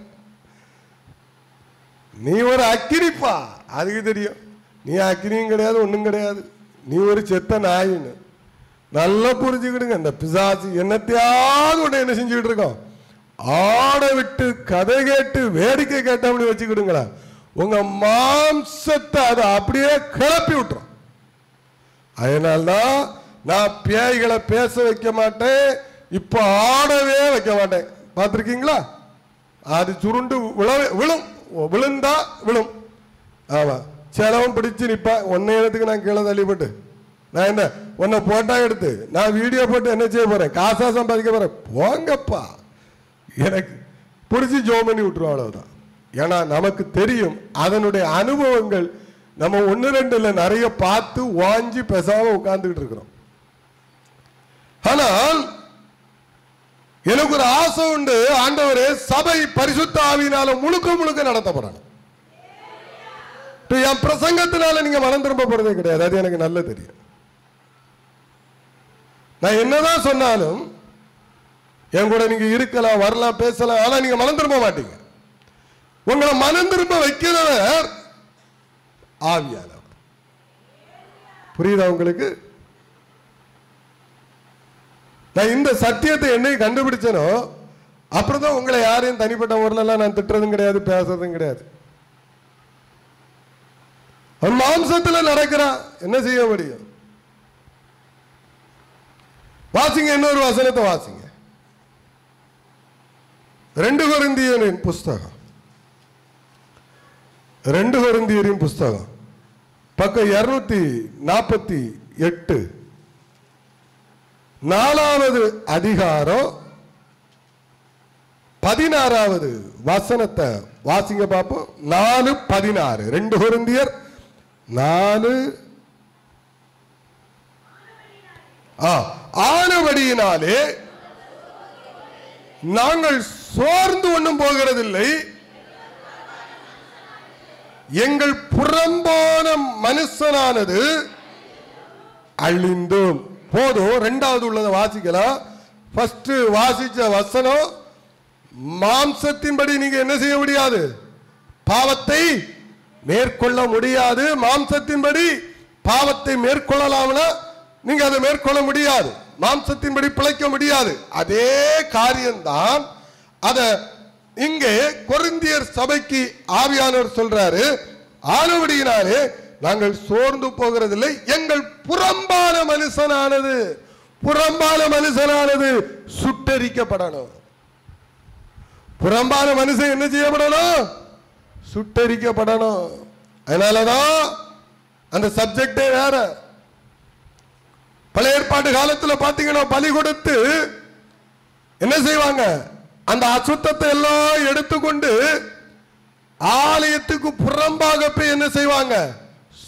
நீ ஒரு அக்கினிப்பா, அதுக்கு தெரியும். நீ அக்கினியும் கிடையாது, ஒன்றும் கிடையாது. நீ ஒரு செத்த நாயின்னு நல்லா புரிஞ்சுக்கிடுங்க. இந்த பிசாசு என்னத்தையாவது ஒன்று என்ன செஞ்சுக்கிட்டு இருக்கோம், ஆட விட்டு கதை கேட்டு வேடிக்கை கேட்ட அப்படி வச்சுக்கிடுங்களா, உங்க மாம்சத்தை அதை அப்படியே கிளப்பி விட்டுரும். அதனால்தான் நான் பேய்களை பேச வைக்க மாட்டேன், இப்ப ஆடவே வைக்க மாட்டேன். பார்த்துருக்கீங்களா? அது சுருண்டு விழுந்தா விழும். ஆமா, சிலவன் பிடிச்சு நிப்பா. ஒன்ன இடத்துக்கு நான் கீழே தள்ளிப்பட்டு நான் என்ன உன்னை போட்டா எடுத்து நான் வீடியோ போட்டு என்ன செய்ய போறேன், காசா சம்பாதிக்க போறேன். போங்கப்பா, எனக்கு பிடிச்சி ஜோம் பண்ணி விட்டுருவோம், அவ்வளவுதான். ஏன்னா நமக்கு தெரியும் அதனுடைய அனுபவங்கள். நம்ம 1 2 நிறைய பார்த்து வாஞ்சி பேசாம உட்கார்ந்துகிட்டு இருக்கிறோம். ஆனால் எனக்கு ஒரு ஆசை உண்டு, ஆண்டவரே சபை பரிசுத்த ஆவியினால முழுக்க முழுக்க நடத்தப்படணும். என் பிரசங்கத்தினால நீங்க மனம் திரும்ப போறதே கிடையாது, அது எனக்கு நல்ல தெரியும். நான் என்னதான் சொன்னாலும் என் கூட நீங்க இருக்கலாம், வரலாம், பேசலாம், ஆனா நீங்க மனம் திரும்ப மாட்டீங்க. உங்களை மனம் திரும்ப வைக்கிறவர் ஆவியானவர். புரியுதா உங்களுக்கு? நான் இந்த சத்தியத்தை என்னை கண்டுபிடிச்சனோ அப்புறம் தான் உங்களை யாரையும் தனிப்பட்ட முறையில் நான் திட்டுறதும் கிடையாது, பேசுறதும் கிடையாது. அவன் மாம்சத்தில் நடக்கிறான், என்ன செய்ய முடியும்? வாசிங்க, இன்னொரு வசனத்தை வாசிங்க. 2 கொரிந்தியரின் புஸ்தகம், 2 கொரிந்தியரின் புஸ்தகம் பக்கம் 248, 4வது அதிகாரம் 16வது வசனத்தை வாசிங்க பாப்போம். 4:16, 2 கொரிந்தியர் 4. ஆனபடியினாலே நாங்கள் சோர்ந்து ஒன்றும் போகிறதில்லை, எங்கள் புறம்பான மனுஷனானது அழிந்தும் போதும். 2வது உள்ளதை வாசிக்கலாம். ஃபர்ஸ்ட் வாசிச்ச வசனம், மாம்சத்தின்படி நீங்க என்ன செய்ய முடியாது, பாவத்தை மேற்கொள்ள முடியாது. மாம்சத்தின்படி பாவத்தை மேற்கொள்ளலாம்னா நீங்க அதை மேற்கொள்ள முடியாது, மாம்சத்தின்படி பிழைக்க முடியாது. அதே காரியம்தான் அத இங்கே கொரிந்தியர் சபைக்கு ஆவியானவர் சொல்றாரு. ஆனபடியினாலே நாங்கள் சோர்ந்து போகிறதில்லை, எங்கள் புறம்பான மனுஷனானது சுட்டரிக்கப்படணும். புறம்பான மனுஷன் என்ன செய்யப்படணும், சுட்டரிக்கப்படணும். அதனாலதான் அந்த சப்ஜெக்டே வேற. பழைய ஏற்பாட்டு காலத்தில் பாத்தீங்கன்னா பலி கொடுத்து என்ன செய்வாங்க, அந்த அசுத்தத்தை எல்லாம் எடுத்துக்கொண்டு ஆலயத்துக்கு புறம்பாக போய் என்ன செய்வாங்க,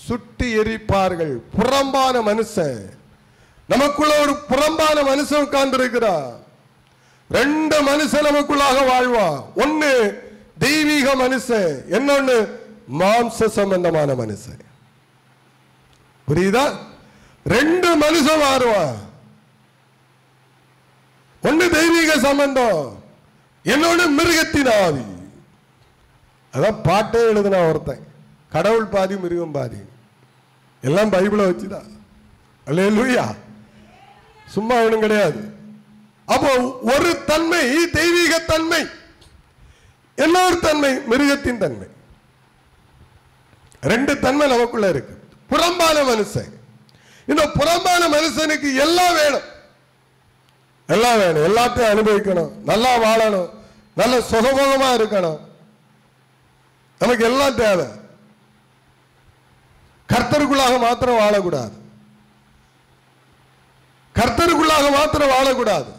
சுட்டி எரிப்பார்கள். புறம்பான மனுஷன், நமக்குள்ள ஒரு புறம்பான மனுஷன் உட்கார்ந்து இருக்கிறார். 2 மனுஷன் நமக்குள்ளாக வாழ்வான். ஒன்னு தெய்வீக மனுஷன், இன்னொன்னு மாம்ச சம்பந்தமான மனுஷன். புரியுதா? 2 மனுஷன் மாறுவான். ஒன்னு தெய்வீக சம்பந்தம், என்னோட மிருகத்தின் ஆவி. அதான் பாட்டே எழுதுனா ஒருத்தன், கடவுள் பாதி மிருகம் பாதி, எல்லாம் பைபிளை வச்சுதான். அல்லேலூயா, சும்மா ஒண்ணும் கிடையாது. அப்போ ஒரு தன்மை தெய்வீக தன்மை, இன்னொரு தன்மை மிருகத்தின் தன்மை. 2 தன்மை நமக்குள்ள இருக்கு. புறம்பான மனுஷன், இந்த புறம்பான மனுஷனுக்கு எல்லாம் வேணும், எல்லாம் வேணும், எல்லாத்தையும் அனுபவிக்கணும், நல்லா வாழணும், நல்ல சுகபோகமா இருக்கணும், நமக்கு எல்லாம் தேவை. கர்த்தருக்குள்ளாக மாத்திரம் வாழக்கூடாது, கர்த்தருக்குள்ளாக மாத்திரம் வாழக்கூடாது.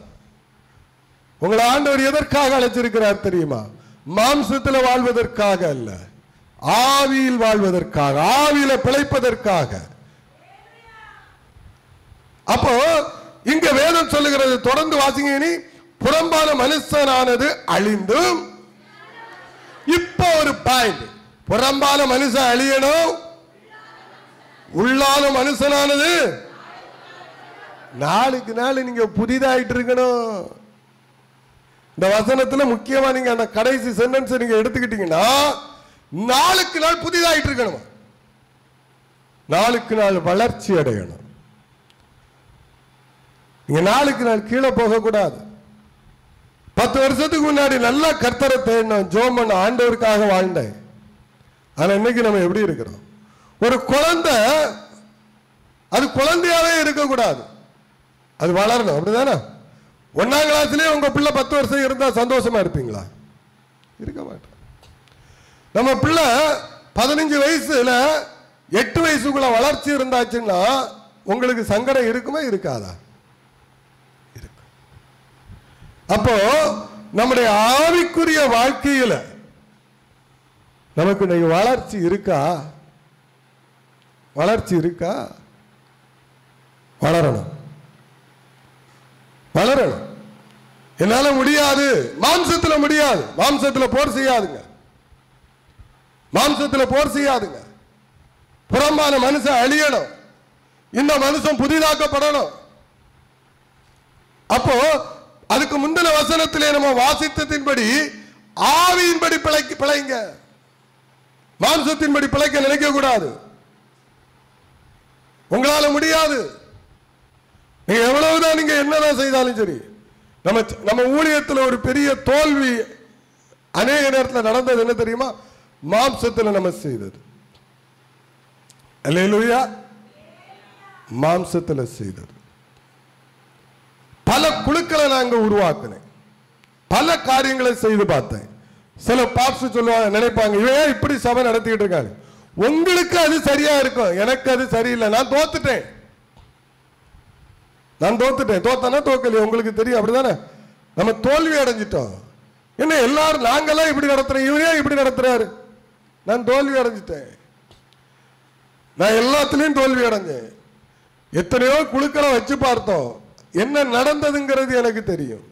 உங்களை ஆண்டவர் எதற்காக அழைச்சிருக்கிறார் தெரியுமா? மாம்சத்தில் வாழ்வதற்காக அல்ல, ஆவியில் வாழ்வதற்காக, ஆவியில பிழைப்பதற்காக. அப்போ இங்க வேதம் சொல்லுகிறது, தொடர்ந்து வாசிங்க. நீ புறம்பான மனுஷனானது அழிந்தும். இப்ப ஒரு பாயிண்ட், புறம்பான மனுஷன் அழியணும், உள்ளான மனுஷனானது நாளுக்கு நாள் நீங்க புதிதாயிட்டு இருக்கணும். இந்த வசனத்துல முக்கியமா நீங்க அந்த கடைசி சென்டென்ஸ் நீங்க எடுத்துக்கிட்டீங்கன்னா, நாளுக்கு நாள் புதிதாயிட்டு இருக்கணுமா, நாளுக்கு நாள் வளர்ச்சி அடையணும். நீங்க நாளுக்கு நாள் கீழே போக கூடாது. 10 வருஷத்துக்கு முன்னாடி நல்லா கர்த்தரை தேடினோம், ஜோம் பண்ண, ஆண்டவருக்காக வாழ்ந்தேன். ஆனா இன்னைக்கு நம்ம எப்படி இருக்கிறோம்? ஒரு குழந்தை அது குழந்தையாவே இருக்கக்கூடாது, அது வளரணும். அப்படிதானே? 1ஆம் கிளாஸ்லயே உங்க பிள்ளை 10 வருஷம் இருந்தா சந்தோஷமா இருப்பீங்களா? இருக்க மாட்டோம். நம்ம பிள்ளை 15 வயசுல 8 வயசுக்குள்ள வளர்ச்சி இருந்தாச்சுன்னா உங்களுக்கு சங்கடம் இருக்குமே இருக்காதா? அப்போ நம்முடைய ஆவிக்குரிய வாழ்க்கையில நமக்கு வளர்ச்சி இருக்கா? வளர்ச்சி இருக்கா? வளரணும், வளரணும். என்னால முடியாது, மாம்சத்துல முடியாது. மாம்சத்துல போர் செய்யாதுங்க, மாம்சத்துல போர் செய்யாதுங்க. புறம்பான மனுஷன் அழியணும், இந்த மனுஷன் புதிதாக்கப்படணும். அப்போ அதுக்கு முந்தின வசனத்திலே நம்ம வாசித்ததின்படி ஆவியின்படி பிழைங்க, மாம்சத்தின்படி பிழைக்க நினைக்க கூடாது. உங்களால முடியாது. நீங்க எவ்வளவுதான் நீங்க என்னதான் செய்தாலும் சரி. நம்ம ஊழியத்தில் ஒரு பெரிய தோல்வி அநேக நேரத்தில் நடந்தது என்ன தெரியுமா? மாம்சத்தில் நம்ம செய்தது. அல்லேலூயா. மாம்சத்தில் செய்தது. பல குழுக்களை நாங்க உருவாக்கினேன், பல காரியங்களை செய்து பார்த்தேன். சில பாப்ஸ் சொல்லுவாங்க, நினைப்பாங்க, இவன் இப்படி சபை நடத்திக்கிட்டு இருக்காங்க. உங்களுக்கு அது சரியா இருக்கும், எனக்கு அது சரியில்லை. நான் தோத்துட்டேன், நான் தோத்துட்டேன். தோத்தனா தோக்கலையே உங்களுக்கு தெரியும், அப்படிதானே? நம்ம தோல்வி அடைஞ்சிட்டோம். என்ன எல்லாரும் நாங்கெல்லாம் இப்படி நடத்துறோம், இவரே இப்படி நடத்துறாரு. நான் தோல்வி அடைஞ்சிட்டேன், நான் எல்லாத்துலயும் தோல்வி அடைஞ்சேன். எத்தனையோ குழுக்களை வச்சு பார்த்தோம், என்ன நடந்ததுங்கிறது எனக்கு தெரியும்.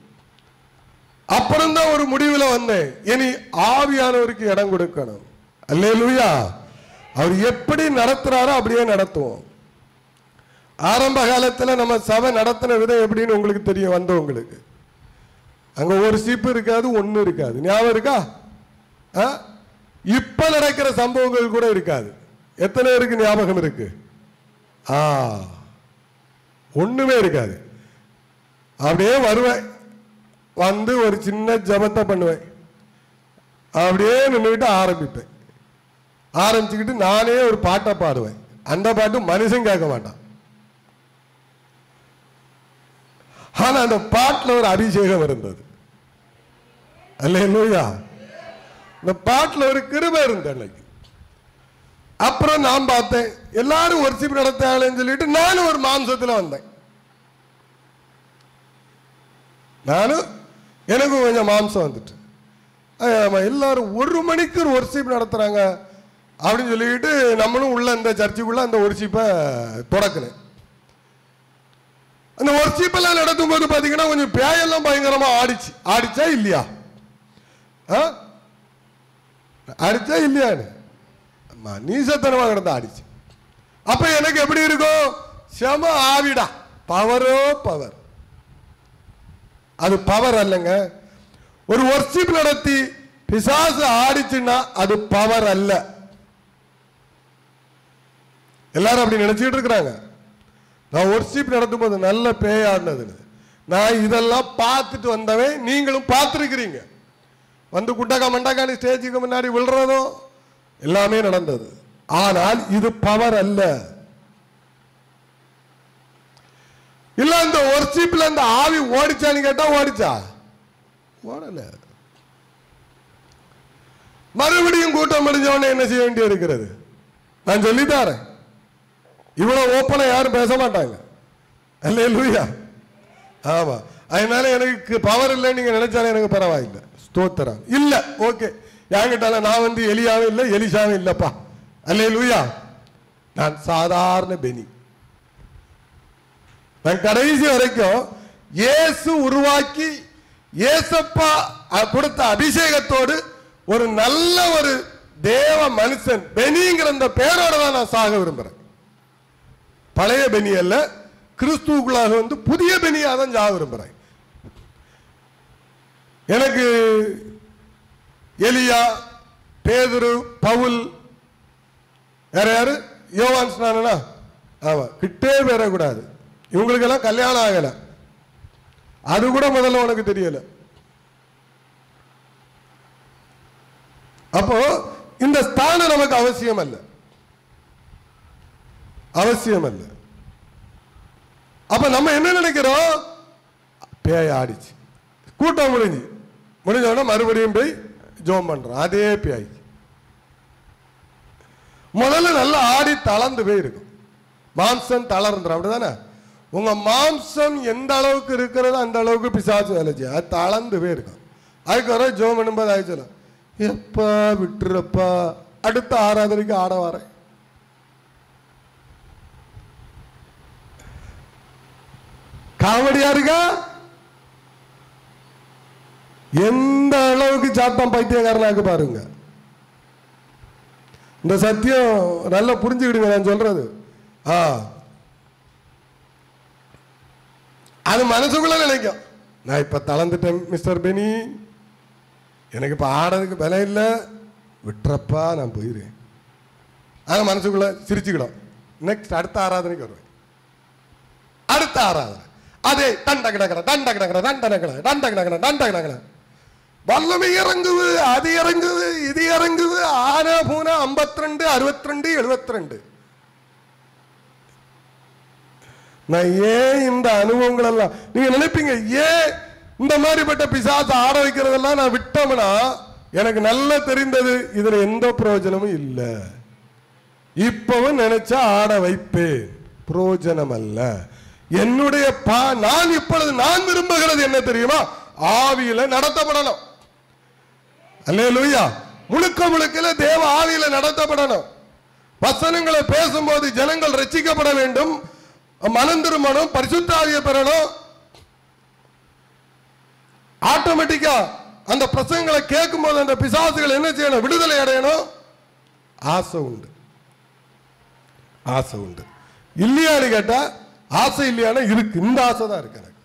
அப்புறம்தான் ஒரு முடிவில் வந்தேன், இனி ஆவியானவருக்கு இடம் கொடுக்கணும். அல்லேலூயா. அவர் எப்படி நடத்துறாரோ அப்படியே நடத்துவோம். ஆரம்ப காலத்தில் நம்ம சபை நடத்தின விதம் எப்படின்னு உங்களுக்கு தெரியும், வந்தவங்களுக்கு. அங்க ஒரு சீப்பு இருக்காது, ஒண்ணு இருக்காது. ஞாபகம் இருக்கா? இப்ப நடக்கிற சம்பவங்கள் கூட இருக்காது. எத்தனை பேருக்கு ஞாபகம் இருக்கு? ஒண்ணுமே இருக்காது. அப்படியே வருவேன், வந்து ஒரு சின்ன ஜபத்தை பண்ணுவேன், அப்படியே நின்றுக்கிட்டு ஆரம்பிப்பேன். ஆரம்பிச்சுக்கிட்டு நானே ஒரு பாட்டை பாடுவேன். அந்த பாட்டு மனுஷன் கேட்க மாட்டான், ஆனா அந்த பாட்டில் ஒரு அபிஷேகம் இருந்தது. அல்லேலூயா. இந்த பாட்டில் ஒரு கிருபை இருந்தது அன்னைக்கு. அப்புறம் நான் பார்த்தேன், எல்லாரும் வொர்ஷிப் நடத்தாங்கன்னு சொல்லிட்டு நானும் ஒரு மாம்சத்தில் வந்தேன். நானும் எனக்கும் கொஞ்சம் மாம்சம் வந்துட்டு, எல்லாரும் 1 மணிக்கு ஒரு வொர்ஷிப் நடத்துறாங்க அப்படின்னு சொல்லிட்டு நம்மளும் உள்ள இந்த சர்ச்சுக்குள்ள அந்த வொர்ஷிப்பை தொடக்கினேன். அந்த வொர்ஷிப் எல்லாம் நடத்தும் போது பாத்தீங்கன்னா கொஞ்சம் பேயெல்லாம் பயங்கரமா ஆடிச்சு. ஆடிச்சா இல்லையா? ஆடிச்சா இல்லையான்னு நீசத்தனமா கிடந்த ஆடிச்சு. அப்ப எனக்கு எப்படி இருக்கும்? செம ஆவிடா, பவரோ பவர். அது பவர் அல்லங்க. ஒரு வொர்ஷிப் நடத்தி பிசாசு ஆடிச்சுன்னா அது பவர் அல்ல. எல்லாரும் அப்படி நினைச்சுட்டு இருக்கிறாங்க. நான் வொர்ஷிப் நடத்தும் போது நல்ல பேயாடினதுன்னு நான் இதெல்லாம் பார்த்துட்டு வந்தவன். நீங்களும் பார்த்துருக்கிறீங்க. வந்து குட்டக்கா மண்டக்கானி ஸ்டேஜுக்கு முன்னாடி விழுறதும் எல்லாமே நடந்தது. ஆனால் இது பவர் அல்ல. இல்ல இந்த வொர்ஷிப்ல இந்த ஆவி ஓடிச்சான்னு கேட்டா ஓடிச்சா? ஓடல. மறுபடியும் கூட்டம் முடிஞ்சவன என்ன செய்ய வேண்டிய இருக்கிறது? நான் சொல்லித்தாரேன். இவ்வளவு ஓப்பனா யாரும் பேச மாட்டாங்க. அல்லேலூயா. ஆமா. அதனால எனக்கு பவர் இல்லை நீங்க நினைச்சாலும் எனக்கு பரவாயில்லை. ஸ்தோத்திரம். இல்ல ஓகே, என்கிட்ட நான் வந்து எலியாவும் இல்லை எலிசாவும் இல்லப்பா. அல்லேலூயா. நான் சாதாரண பெனி. நான் கடைசி வரைக்கும் இயேசு உருவாக்கி இயேசப்பா கொடுத்த அபிஷேகத்தோடு ஒரு நல்ல ஒரு தேவ மனுஷன் பெனிங்கிற அந்த பேரோட தான் நான் சாக விரும்புறேன். பழைய பெனி அல்ல, கிறிஸ்துவுக்குள்ளாக வந்து புதிய பெனியா தான் சாக விரும்புறேன். எனக்கு எலியா பேதுரு, பவுல், வேற யாரு, யோவான் ஸ்நானனா, ஆமா, கிட்டே பெறக்கூடாது. இவங்களுக்கெல்லாம் கல்யாணம் ஆகல, அது கூட முதல்ல உனக்கு தெரியல. அப்போ இந்த ஸ்தானம் நமக்கு அவசியம் அல்ல, அவசியம் அல்ல. அப்ப நம்ம என்ன நினைக்கிறோம், பேய் ஆடிச்சு, கூட்டம் முடிஞ்சோட மறுபடியும் போய் ஜோம் பண்றோம். அதே பேய் முதல்ல நல்லா ஆடி தளர்ந்து போய் இருக்கும், மாம்சம் தளர்ந்துடும், அப்படிதானே? உங்க மாம்சம் எந்த அளவுக்கு இருக்கிறதோ அந்த அளவுக்கு பிசாசு வேலை செய்யும், அது தளர்ந்து போய் இருக்கும். அதுக்கு வர ஜோம் பண்ணும்போது ஆயிடுச்சு, எப்பா விட்டுறப்பா, அடுத்த ஆராதனைக்கு ஆட வரேன். காமெடியா இருக்கா? எந்த அளவுக்கு சாத்தம் பைத்தியக்காரனாக்கு பாருங்க. இந்த சத்தியம் நல்லா புரிஞ்சுக்கிடுங்க நான் சொல்றது. அது மனசுக்குள்ள நினைக்கும், நான் இப்ப தளர்ந்துட்டேன் மிஸ்டர் பெனி, எனக்கு இப்ப ஆடுறதுக்கு பலம் இல்லை, விட்டுறப்பா நான் போயிடுறேன். ஆனா மனசுக்குள்ள சிரிச்சுக்கிடும். நெக்ஸ்ட் அடுத்த ஆராதனைக்கு வருவேன், அடுத்த ஆராதனை அதே தண்ட கிடக்கிற தண்ட கிடக்கிற தண்ட கிடக்கிற தண்ட கிடக்கிற தண்ட கிடக்கிற வல்லமை இறங்குது, அது இறங்குது, இது இறங்குது. ஆனா பூனா 52, 62, 72. நான் ஏன் இந்த அனுபவங்கள் எல்லாம் நீங்க நினைப்பீங்க, ஏன் இந்த மாதிரிப்பட்ட பிசாசு ஆட வைக்கிறதெல்லாம் நான் விட்டோம்னா, எனக்கு நல்லா தெரிந்தது இதுல எந்த பிரயோஜனமும் இல்லை. இப்பவும் நினைச்சா ஆட வைப்பேன், பிரயோஜனம் அல்ல. என்னுடைய நான் இப்பொழுது நான் விரும்புகிறது என்ன தெரியுமா, ஆவியில நடத்தப்படணும். அல்லேலூயா. முழுக்க முழுக்க தேவ ஆவியில நடத்தப்படணும். வசனங்களை பேசும்போது ஜனங்கள் ரட்சிக்கப்பட வேண்டும், மனம் திரும்பணும், பரிசுத்த ஆவியை பெறணும். ஆட்டோமேட்டிக்கா அந்த பிரசங்களை கேட்கும் போது அந்த பிசாசுகள் என்ன செய்யணும், விடுதலை அடையணும். ஆசை உண்டு, ஆசை உண்டு. இல்லையான்னு கேட்டா ஆசை இல்லையான இருக்கு, இந்த ஆசை தான் இருக்கு எனக்கு.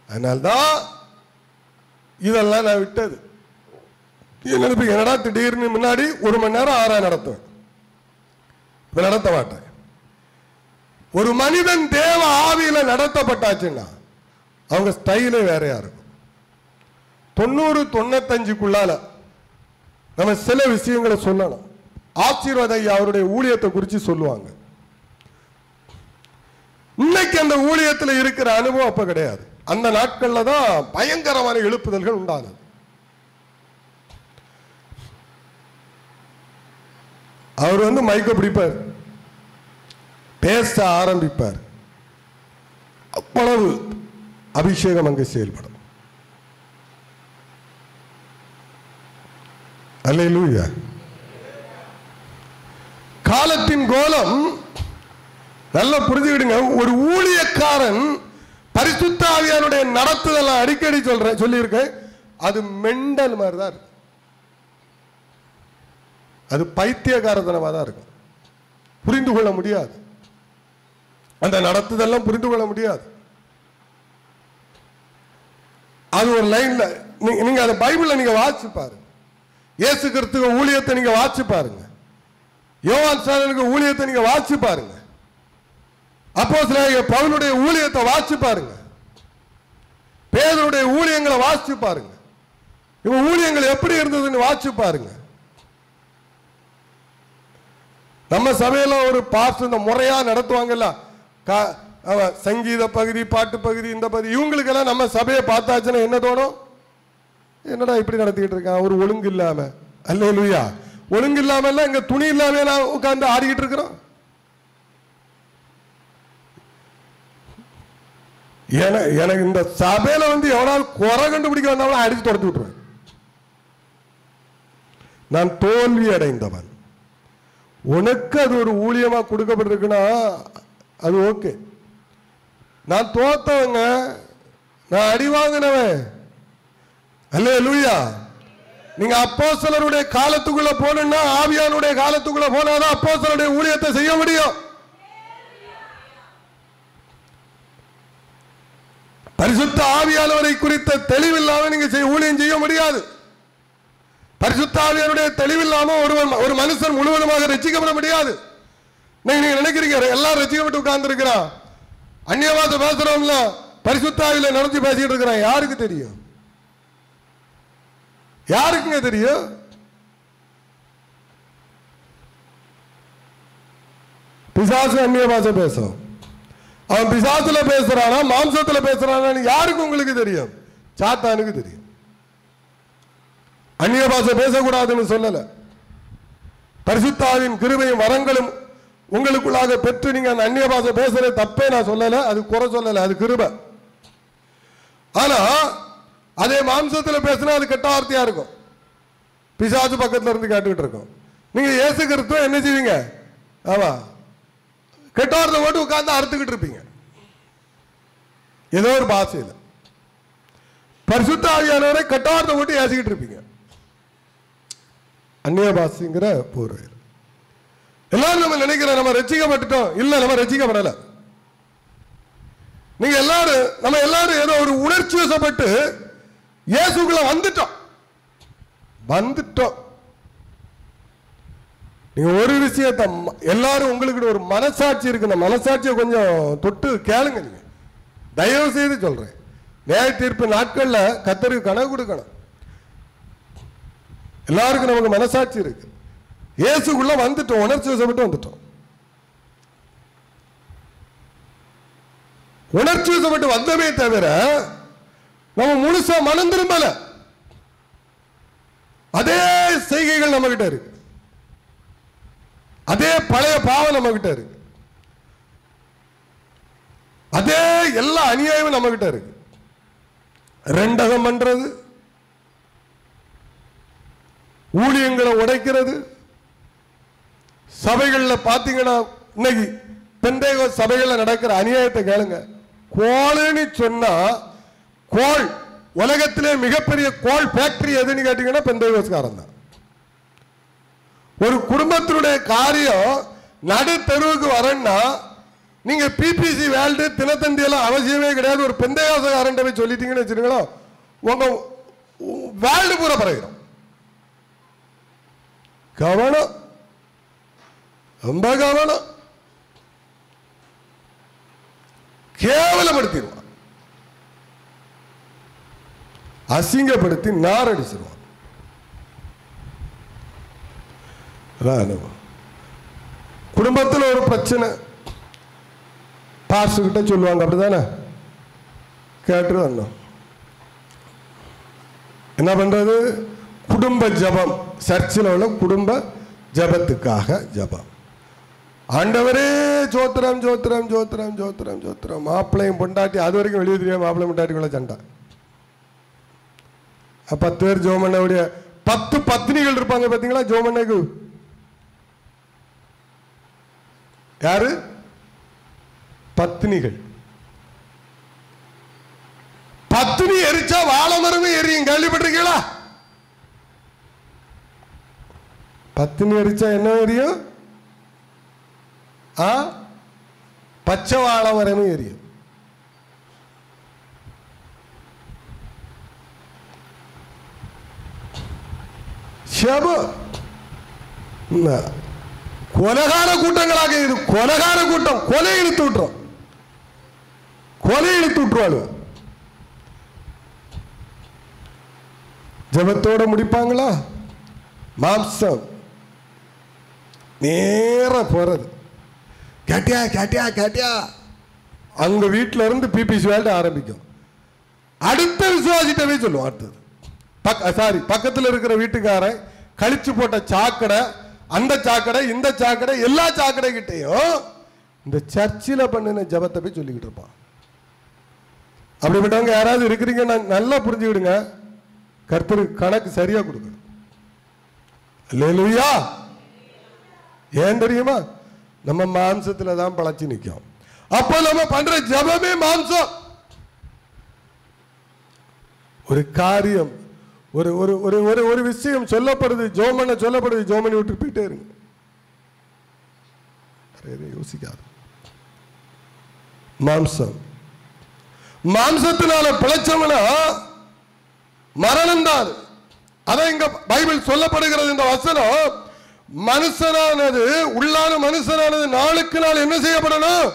அதனால்தான் இதெல்லாம் நான் விட்டது. நினைப்பீங்க, என்னடா திடீர்னு முன்னாடி 1 மணி நேரம் ஆறா நடத்துவேன், இப்ப நடத்த மாட்டேன். ஒரு மனிதன் தேவ ஆவியில நடத்தப்பட்டாச்சுன்னா அவங்க ஸ்டைலே வேறையா இருக்கும். 90-95க்குள்ளால நம்ம சில விஷயங்களை சொல்லணும். ஆசீர்வாத அவருடைய ஊழியத்தை குறித்து சொல்லுவாங்க. இன்னைக்கு அந்த ஊழியத்தில் இருக்கிற அனுபவம் அப்ப கிடையாது. அந்த நாட்கள்ல தான் பயங்கரமான எழுப்புதல்கள் உண்டானது. அவர் மைக்க பிடிப்பார், பேச ஆரம்பிப்பார், அவ்வளவு அபிஷேகம் அங்கு செயல்படும். அல்லேலூயா. காலத்தின் கோலம் நல்லா புரிஞ்சுக்கிடுங்க. ஒரு ஊழியக்காரன் பரிசுத்த ஆவியானுடைய நடத்துதல் அடிக்கடி சொல்லியிருக்கேன், அது மெண்டல் மாதிரி தான் இருக்கு, அது பைத்தியக்காரத்தனமா தான் இருக்கும். புரிந்து கொள்ள முடியாது, அந்த நடத்துதெல்லாம் புரிந்து கொள்ள முடியாது. அது ஒரு லைன்ல நீங்க அந்த பைபிள்ல நீங்க வாசிச்சு பாருங்க. இயேசு கிறிஸ்துவ ஊழியத்தை நீங்க வாசிச்சு பாருங்க, யோவான் ஸ்நானனுக்கு ஊழியத்தை நீங்க வாசிச்சு பாருங்க, அப்போஸ்தலனாகிய பவுலுடைய ஊழியத்தை வாசிச்சு பாருங்க, பேதுருடைய ஊழியங்களை வாசிச்சு பாருங்க, இவங்க ஊழியங்கள் எப்படி இருந்ததுன்னு வாசிச்சு பாருங்க. நம்ம சபையில ஒரு பாஸ்டர் இந்த முறையா நடத்துவாங்கல்ல, சங்கீத பகுதி, பாட்டு பகுதி, இந்த பகுதி, இவங்களுக்கெல்லாம் நம்ம சபையை பார்த்தாச்சுன்னா என்ன தோணும், என்னடா இப்படி நடத்திக்கிட்டு இருக்கான், ஒரு ஒழுங்கு இல்லாம. அல்லேலூயா. ஒழுங்கு இல்லாம எல்லாம் இங்க துணி இல்லாம நான் உட்கார்ந்து ஆடிக்கிட்டு இருக்கிறோம். எனக்கு இந்த சபையில எவனாவது குறை கண்டுபிடிக்க வந்தாலும் அடிச்சு தொடச்சு விட்டுருவேன். நான் தோல்வி அடைந்தவன். உனக்கு அது ஒரு ஊழியமா கொடுக்கப்பட்டிருக்குன்னா அது ஓகே. நான் தோத்தவங்க, நான் அடி வாங்கினவன். அல்லேலூயா. நீங்க அப்போஸ்தலருடைய காலத்துக்குள்ள போனா, ஆவியானுடைய காலத்துக்குள்ள போனாதான் அப்போஸ்தலருடைய ஊழியத்தை செய்ய முடியும். பரிசுத்த ஆவியானவரை குறித்த தெளிவில்லாம நீங்க ஊழியம் செய்ய முடியாது. பரிசுத்த ஆவியானுடைய தெளிவில்லாம ஒரு மனுஷன் முழுவதுமாக ரட்சிக்கப்பட முடியாது. நீங்க நினைக்கிறீங்க எல்லாரும் ரட்சிக்கப்பட்டு உட்கார்ந்து இருக்கிறான், அந்நிய பாஷை பேசுறோம்ல, பரிசுத்த ஆவியில நடந்து பேசிட்டு இருக்கிறான். யாருக்கு தெரியும்? யாருக்குங்க தெரியும்? பிசாசு அந்நிய பாஷை பேசும். அவன் பிசாசுல பேசுறானா மாம்சத்துல பேசுறானு யாருக்கு உங்களுக்கு தெரியும்? சாத்தானுக்கு தெரியும். அந்நிய பாஷை பேசக்கூடாதுன்னு சொல்லல. பரிசுத்தாவின் கிருபையும் வரங்களும் உங்களுக்குள்ளாக பெற்று நீங்க அந்த அந்நிய பாஷை பேசுறது தப்பே நான் சொல்லல, அது குறை சொல்லல, அது கிருபை. ஆனா அதே மாம்சத்துல பேசினா அது கெட்ட வார்த்தையா இருக்கும். பிசாசு பக்கத்துல இருந்து கேட்டுக்கிட்டு இருக்கும். நீங்க இயேசு கிறிஸ்துவ என்ன செய்வீங்க? ஆமா, கெட்ட வார்த்தை போட்டு உட்கார்ந்து அறுத்துக்கிட்டு இருப்பீங்க ஏதோ ஒரு பாஷையில். பரிசுத்த ஆவியானவரை கெட்ட வார்த்தை போட்டு ஏசிக்கிட்டு இருப்பீங்க. அந்நிய பாஷைங்கிற போர்வையில் எல்லாரும் நம்ம நினைக்கிறோம் நம்ம ரட்சிக்கப்பட்டுட்டோம். இல்ல, நம்ம ரட்சிக்கப்படல. நீங்க எல்லாரும் நம்ம எல்லாரும் ஏதோ ஒரு உணர்ச்சி வசப்பட்டு இயேசுக்குள்ள வந்துட்டோம். நீங்க ஒரு விஷயத்தை எல்லாரும் உங்களுக்கு ஒரு மனசாட்சி இருக்கு, அந்த மனசாட்சியை கொஞ்சம் தொட்டு கேளுங்க. நீங்க தயவு செய்து சொல்றேன், நியாய தீர்ப்பு நாட்கள்ல கர்த்தருக்கு கணக்கு கொடுக்கணும். எல்லாருக்கும் நமக்கு மனசாட்சி இருக்கு. இயேசுக்குள்ள வந்துட்டோம், உணர்ச்சி வசப்பட்டு வந்துட்டோம். உணர்ச்சி வசப்பட்டு வந்தமே தவிர நம்ம முழுசா மனம் திரும்பல. அதே செய்கைகள் நம்ம கிட்ட இருக்கு, அதே பழைய பாவம் நம்ம கிட்ட இருக்கு, அதே எல்லா அநியாயமும் நம்ம கிட்ட இருக்கு. ரெண்டகம் பண்றது, ஊழியங்களை உடைக்கிறது. சபைகள்ல பாத்தீங்கன்னா இன்னைக்கு பெந்தேகோஸ்தே சபைகள்ல நடக்கிற அநியாயத்தை கேளுங்க. கோல்னு சொன்னா, கோல் உலகத்திலே மிகப்பெரிய கோல் ஃபேக்டரி எதுன்னு கேட்டீங்கன்னா பெந்தேகோஸ்தேக்காரன் தான். ஒரு குடும்பத்தினுடைய காரியம் நடு தெருவுக்கு வரணும்னா நீங்க பிபிசி வேல்டு தினத்தந்தி எல்லாம் அவசியமே கிடையாது. ஒரு பெந்தேகோஸ்தேக்காரன் போய் சொல்லிட்டீங்கன்னு வச்சுருங்களோ, உங்க வேல்டு பூரா பரவிடும். கவனம், ரொம்ப கவனம். கேவலப்படுத்திடுவான், அசிங்கப்படுத்தி நாரடிச்சிருவான். குடும்பத்தில் ஒரு பிரச்சனை பாஸ்டர் கிட்ட சொல்லுவாங்க, அப்படிதானே? கேட்டு வந்தோம். என்ன பண்றது? குடும்ப ஜபம், சர்ச்சில் உள்ள குடும்ப ஜபத்துக்காக ஜபம். ஆண்டவரே ஜோத்திரம் ஜோத்திரம் ஜோத்திரம் ஜோத்திரம் ஜோத்திரம். மாப்பிள்ளையும் பொண்டாட்டி அது வரைக்கும் வெளியே தெரியாது, மாப்பிள்ளை பொண்டாட்டிக்குள்ள சண்டை. 10 பேர் ஜோமண்ணுடைய 10 பத்னிகள் இருப்பாங்க பார்த்தீங்களா? ஜோமண்ணுக்கு யாரு? பத்னிகள். பத்னி எரிச்சா வாழை மரமே எரியும், கேள்விப்பட்டிருக்கீங்களா? பத்னி எரிச்சா என்ன எரியும்? பச்சை வாழை மரமே எரியும். கொலகார கூட்டங்களாக இது கொலகார கூட்டம். கொலை இழுத்து விட்டுரும், கொலை இழுத்து விட்டுருவாள். ஜபத்தோட முடிப்பாங்களா? மாம்சம் நேர போறது. கேட்டியா கேட்டியா கேட்டியா, அங்க வீட்டில இருந்து பிபிசி வேல்டு ஆரம்பிக்கும். அடுத்த விசுவாசிட்டவே சொல்லுவோம். அடுத்தது பக்கத்தில் இருக்கிற வீட்டுக்காரன் கழிச்சு போட்ட சாக்கடை, அந்த சாக்கடை, இந்த சாக்கடை, எல்லா சாக்கடை கிட்டையும் இந்த சர்ச்சில் பண்ணின ஜபத்தை போய் சொல்லிக்கிட்டு இருப்பான். அப்படிப்பட்டவங்க யாராவது இருக்கிறீங்க, நல்லா புரிஞ்சுக்கிடுங்க. கர்த்தருக்கு கணக்கு சரியா கொடுக்கணும். அல்லேலூயா. ஏன் தெரியுமா? நம்ம மாம்சத்துல தான் பழச்சி நிற்கும். அப்போ நம்ம பண்ற ஜபமே மாம்சம். ஒரு காரியம், ஒரு ஒரு ஒரு ஒரு விஷயம் சொல்லப்படுது, ஜோமனை சொல்லப்படுது, ஜோமனை விட்டு போயிட்டே இருங்க. யோசிக்காது. மாம்சம், மாம்சத்தினால பிழைச்சவனா மரணம் தான். அதான் இங்க பைபிள் சொல்லப்படுகிறது. இந்த வசனம், மனுஷனானது, உள்ளான மனுஷனானது நாளுக்கு நாள் என்ன செய்யப்படணும்?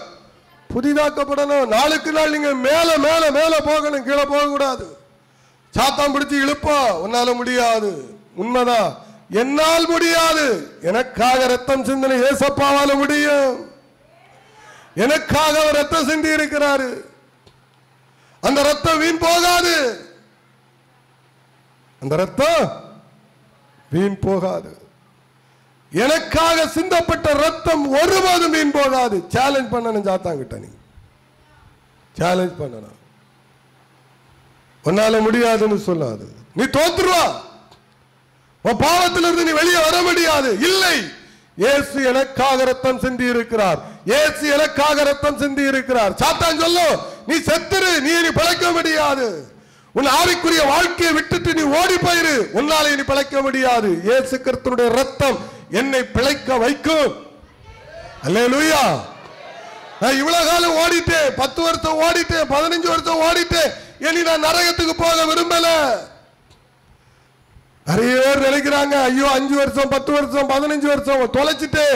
புதிதாக்கப்படணும். நாளுக்கு நாள் நீங்க மேல மேல மேல போகணும், கீழே போக கூடாது. சாத்தான் பிடிச்சு இழுப்பா, உன்னால முடியாது. உண்மைதான், என்னால் முடியாது. எனக்காக ரத்தம் சிந்தனை ஏசப்பாவால முடியும். எனக்காக அவர் ரத்தம் சிந்தி இருக்கிறாரு. அந்த ரத்தம் வீண் போகாது. அந்த ரத்தம் வீண் போகாது. எனக்காக சிந்தப்பட்ட ரத்தம் ஒருபோதும் வீண் போகாது. சேலஞ்ச் பண்ணணும் சாத்தாங்கிட்ட, நீ சேலஞ்ச் பண்ணணும். உன்னால முடியாதுன்னு சொல்லாது. நீ தோத்துருவா. உன் பாவத்திலிருந்து நீ வெளியே வர முடியாது. இல்லை, இயேசு எனக்காக ரத்தம் சிந்தி இருக்கிறார். இயேசு எனக்காக ரத்தம் சிந்தி இருக்கிறார். சாத்தான் சொல்லும், நீ செத்துரு, நீ பிழைக்க முடியாது. உன் ஆவிக்குரிய வாழ்க்கையை விட்டுட்டு நீ ஓடி போயிரு, உன்னால நீ பிழைக்க முடியாது. இயேசு கிறிஸ்துவினுடைய ரத்தம் என்னை பிழைக்க வைக்கும். அல்லேலூயா. நான் இவ்வளவு காலம் ஓடிட்டேன், 10 வருஷம் ஓடிட்டேன், 15 வருஷம் ஓடிட்டேன், இனி நான் நரகத்துக்கு போக விரும்பல. நிறைய பேர் நினைக்கிறாங்க, ஐயோ 5 வருஷம் 10 வருஷம் 15 வருஷம் தொலைச்சிட்டு.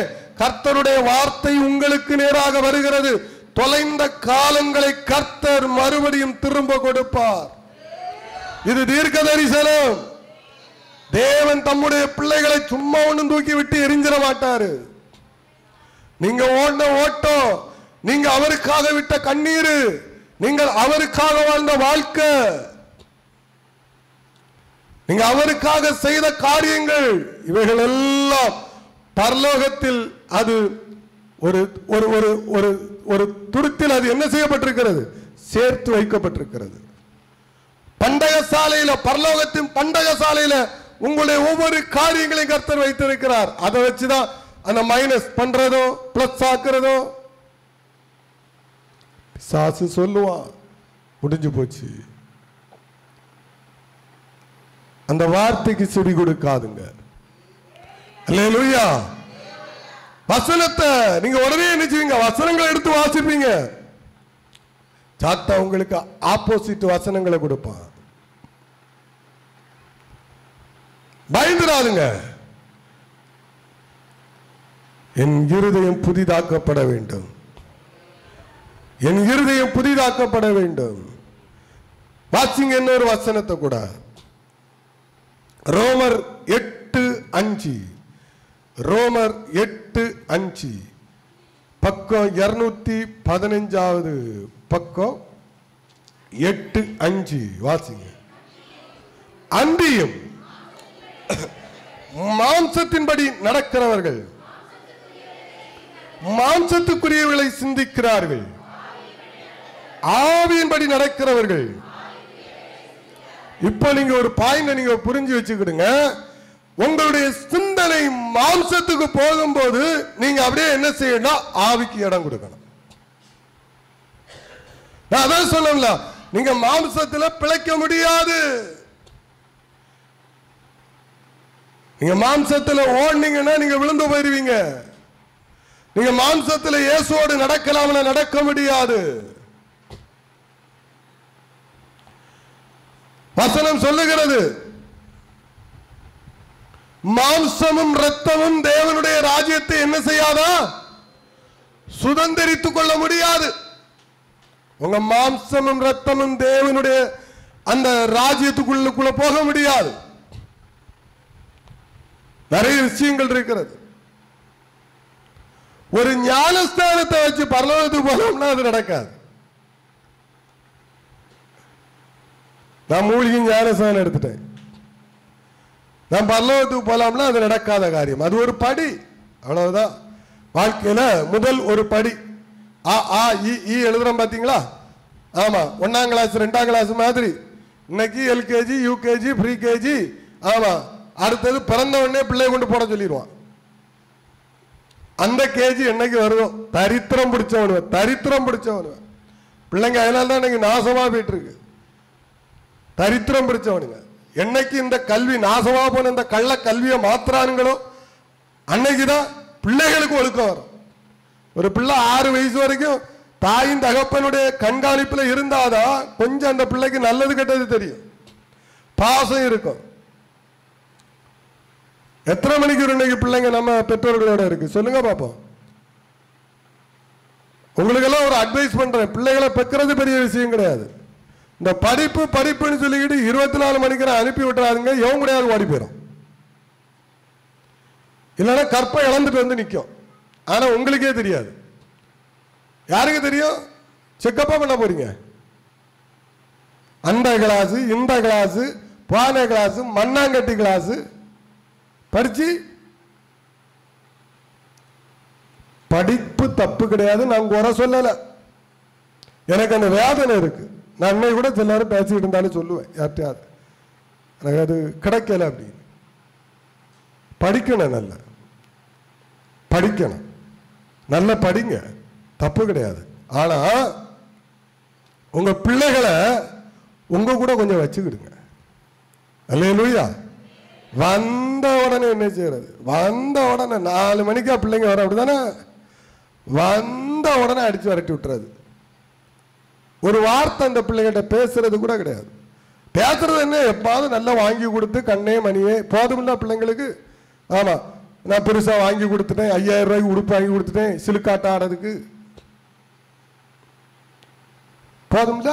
கர்த்தருடைய வார்த்தை உங்களுக்கு நேராக வருகிறது. தொலைந்த காலங்களை கர்த்தர் மறுபடியும் திரும்ப கொடுப்பார். இது தீர்க்க தரிசனம். தேவன் தம்முடைய பிள்ளைகளை சும்மா ஒண்ணும் தூக்கி விட்டு எரிஞ்சிட மாட்டாரு. நீங்க ஓடின ஓட்டம், நீங்க அவருக்காக விட்ட கண்ணீர், நீங்கள் அவருக்காக வாழ்ந்த வாழ்க்கை, நீங்க அவருக்காக செய்த காரியங்கள், இவைகள் எல்லாம் பரலோகத்தில் அது ஒரு ஒரு ஒரு ஒரு ஒரு துருத்தில் அது என்ன செய்யப்பட்டிருக்கிறது? சேர்த்து வைக்கப்பட்டிருக்கிறது. பண்டக சாலையில, பரலோகத்தின் பண்டக சாலையில உங்களுடைய ஒவ்வொரு காரியங்களையும் கர்த்தர் வைத்திருக்கிறார். அதை வச்சுதான் அந்த மைனஸ் பண்றதோ பிளஸ் ஆக்குறதோ சாசு சொல்லுவான், முடிஞ்சு போச்சு. அந்த வார்த்தைக்கு செவி கொடுக்காதுங்க. அல்லேலூயா. வசனத்தை நீங்க உடனே நினைச்சுவீங்க, வசனங்களை எடுத்து வாசிப்பீங்க. சாத்தா உங்களுக்கு ஆப்போசிட் வசனங்களை கொடுப்பான். பயந்துடாதுங்க. என் இருதயம் புதிதாக்கப்பட வேண்டும், என் இருதயம் புதிதாக்கப்பட வேண்டும். வாசிங்க இன்னொரு வசனத்தை கூட, ரோமர் 8:5, ரோமர் 8:5, பக்கம் 215வது பக்கம் 8:5 வாசிங்க. அன்றியும் மாம்சத்தின்படி நடக்கிறவர்கள் மாம்சத்துக்குரியவர்களை சிந்திக்கிறார்கள், ஆவியின்படி நடக்கிறவர்கள். இப்ப நீங்க ஒரு பாயிண்ட் நீங்க புரிஞ்சு வச்சுக்கிடுங்க. உங்களுடைய சிந்தனை மாம்சத்துக்கு போகும்போது நீங்க அப்படியே என்ன செய்யணும்? ஆவிக்கு இடம் கொடுக்கணும். நான் அதான் சொல்லல, நீங்க மாம்சத்துல பிழைக்க முடியாது. நீங்க மாம்சத்துல ஓடுனீங்கன்னா நீங்க விழுந்து போயிருவீங்க. நீங்க மாம்சத்துல இயேசுவோடு நடக்கலாம்னா நடக்க முடியாது. வசனம் சொல்லுகிறது, மாம்சமும் இரத்தமும் தேவனுடைய ராஜ்யத்தை என்ன செய்யாதா? சுதந்திரித்துக் கொள்ள முடியாது. உங்க மாம்சமும் இரத்தமும் தேவனுடைய அந்த ராஜ்யத்துக்குள்ள போக முடியாது. நிறைய விஷயங்கள் இருக்கிறது. ஒரு ஞானஸ்தானத்தை வச்சு பரலோகத்துக்கு போனோம்னா அது நடக்காது. நான் மூலிகை ஞானஸ்தானம் எடுத்துட்டேன், நான் பரலோகத்துக்கு போலாம்னா அது நடக்காத காரியம். அது ஒரு படி, அவ்வளவுதான். வாழ்க்கையில முதல் ஒரு படி. ஆ இ எழுதுறோம் பாத்தீங்களா? ஆமா, 1ஆம் கிளாஸ் 2ஆம் கிளாஸ் மாதிரி. இன்னைக்கு எல்கேஜி யூகேஜி ப்ரீ கேஜி. ஆமா, அடுத்தது பிறந்த உடனே பிள்ளை கொண்டு போட சொல்லிடுவான். அந்த கேஜி என்னைக்கு வருதோ தரித்திரம் பிடிச்சவனுவ, தரித்திரம் பிடிச்சவனுவ பிள்ளைங்க. அதனால தான் இன்னைக்கு நாசமா போயிட்டு இருக்கு. தரித்திரம் பிடிச்சவனுங்க. என்னைக்கு இந்த கல்வி நாசமா போன இந்த கள்ள கல்வியை மாத்துறானுங்களோ அன்னைக்குதான் பிள்ளைகளுக்கு ஒழுக்கம் வரும். ஒரு பிள்ளை 6 வயசு வரைக்கும் தாயின் தகப்பனுடைய கண்காணிப்புல இருந்தாதான் கொஞ்சம் அந்த பிள்ளைக்கு நல்லது கெட்டது தெரியும், பாசம் இருக்கும். எத்தனை மணிக்கு இன்னைக்கு பிள்ளைங்க நம்ம பெற்றோர்களோட இருக்கு சொல்லுங்க பாப்போம். உங்களுக்கெல்லாம் ஒரு அட்வைஸ் பண்றேன், பிள்ளைகளை பெக்கிறது பெரிய விஷயம் கிடையாது. இந்த படிப்புன்னு சொல்லிக்கிட்டு 24 மணிக்கு அனுப்பி விட்டுறாதுங்க. எவன் கிடையாது ஓடி போயிடும், இல்லைன்னா கற்பை இழந்துட்டு வந்து நிற்கும். ஆனா உங்களுக்கே தெரியாது. யாருக்கு தெரியும்? செக்கப்பா பண்ண போறீங்க. அந்த கிளாஸ், இந்த கிளாஸ், பானை கிளாஸ், மண்ணாங்கட்டி கிளாஸ் படிச்சு. படிப்பு தப்பு கிடையாது, நான் குறை சொல்லல. எனக்கு அந்த வேதனை இருக்கு. நான் அன்னை கூட சில நேரம் பேசிக்கிட்டு இருந்தாலும் சொல்லுவேன் யார்ட்டையாவது, எனக்கு அது கிடைக்கல அப்படின்னு. படிக்கணும், நல்ல படிக்கணும், நல்ல படிங்க, தப்பு கிடையாது. ஆனா உங்க பிள்ளைகளை உங்க கூட கொஞ்சம் வச்சுக்கிடுங்க. அல்லேலூயா. வந்த உடனே என்ன செய்யறது? வந்த உடனே 4 மணிக்கா பிள்ளைங்க வர, அப்படிதானே? வந்த உடனே அடிச்சு விரட்டி விட்டுறது. ஒரு வார்த்தை அந்த பிள்ளைகிட்ட பேசுறது கூட கிடையாது. பேசுறது என்ன, எப்பாவது நல்லா வாங்கி கொடுத்து கண்ணே மணியே போதும்ல பிள்ளைங்களுக்கு. ஆமா, நான் பெருசா வாங்கி கொடுத்துட்டேன், 5000 ரூபாய்க்கு உடுப்பு வாங்கி கொடுத்துட்டேன் சிலுக்காட்ட ஆடுறதுக்கு, போதும்ல.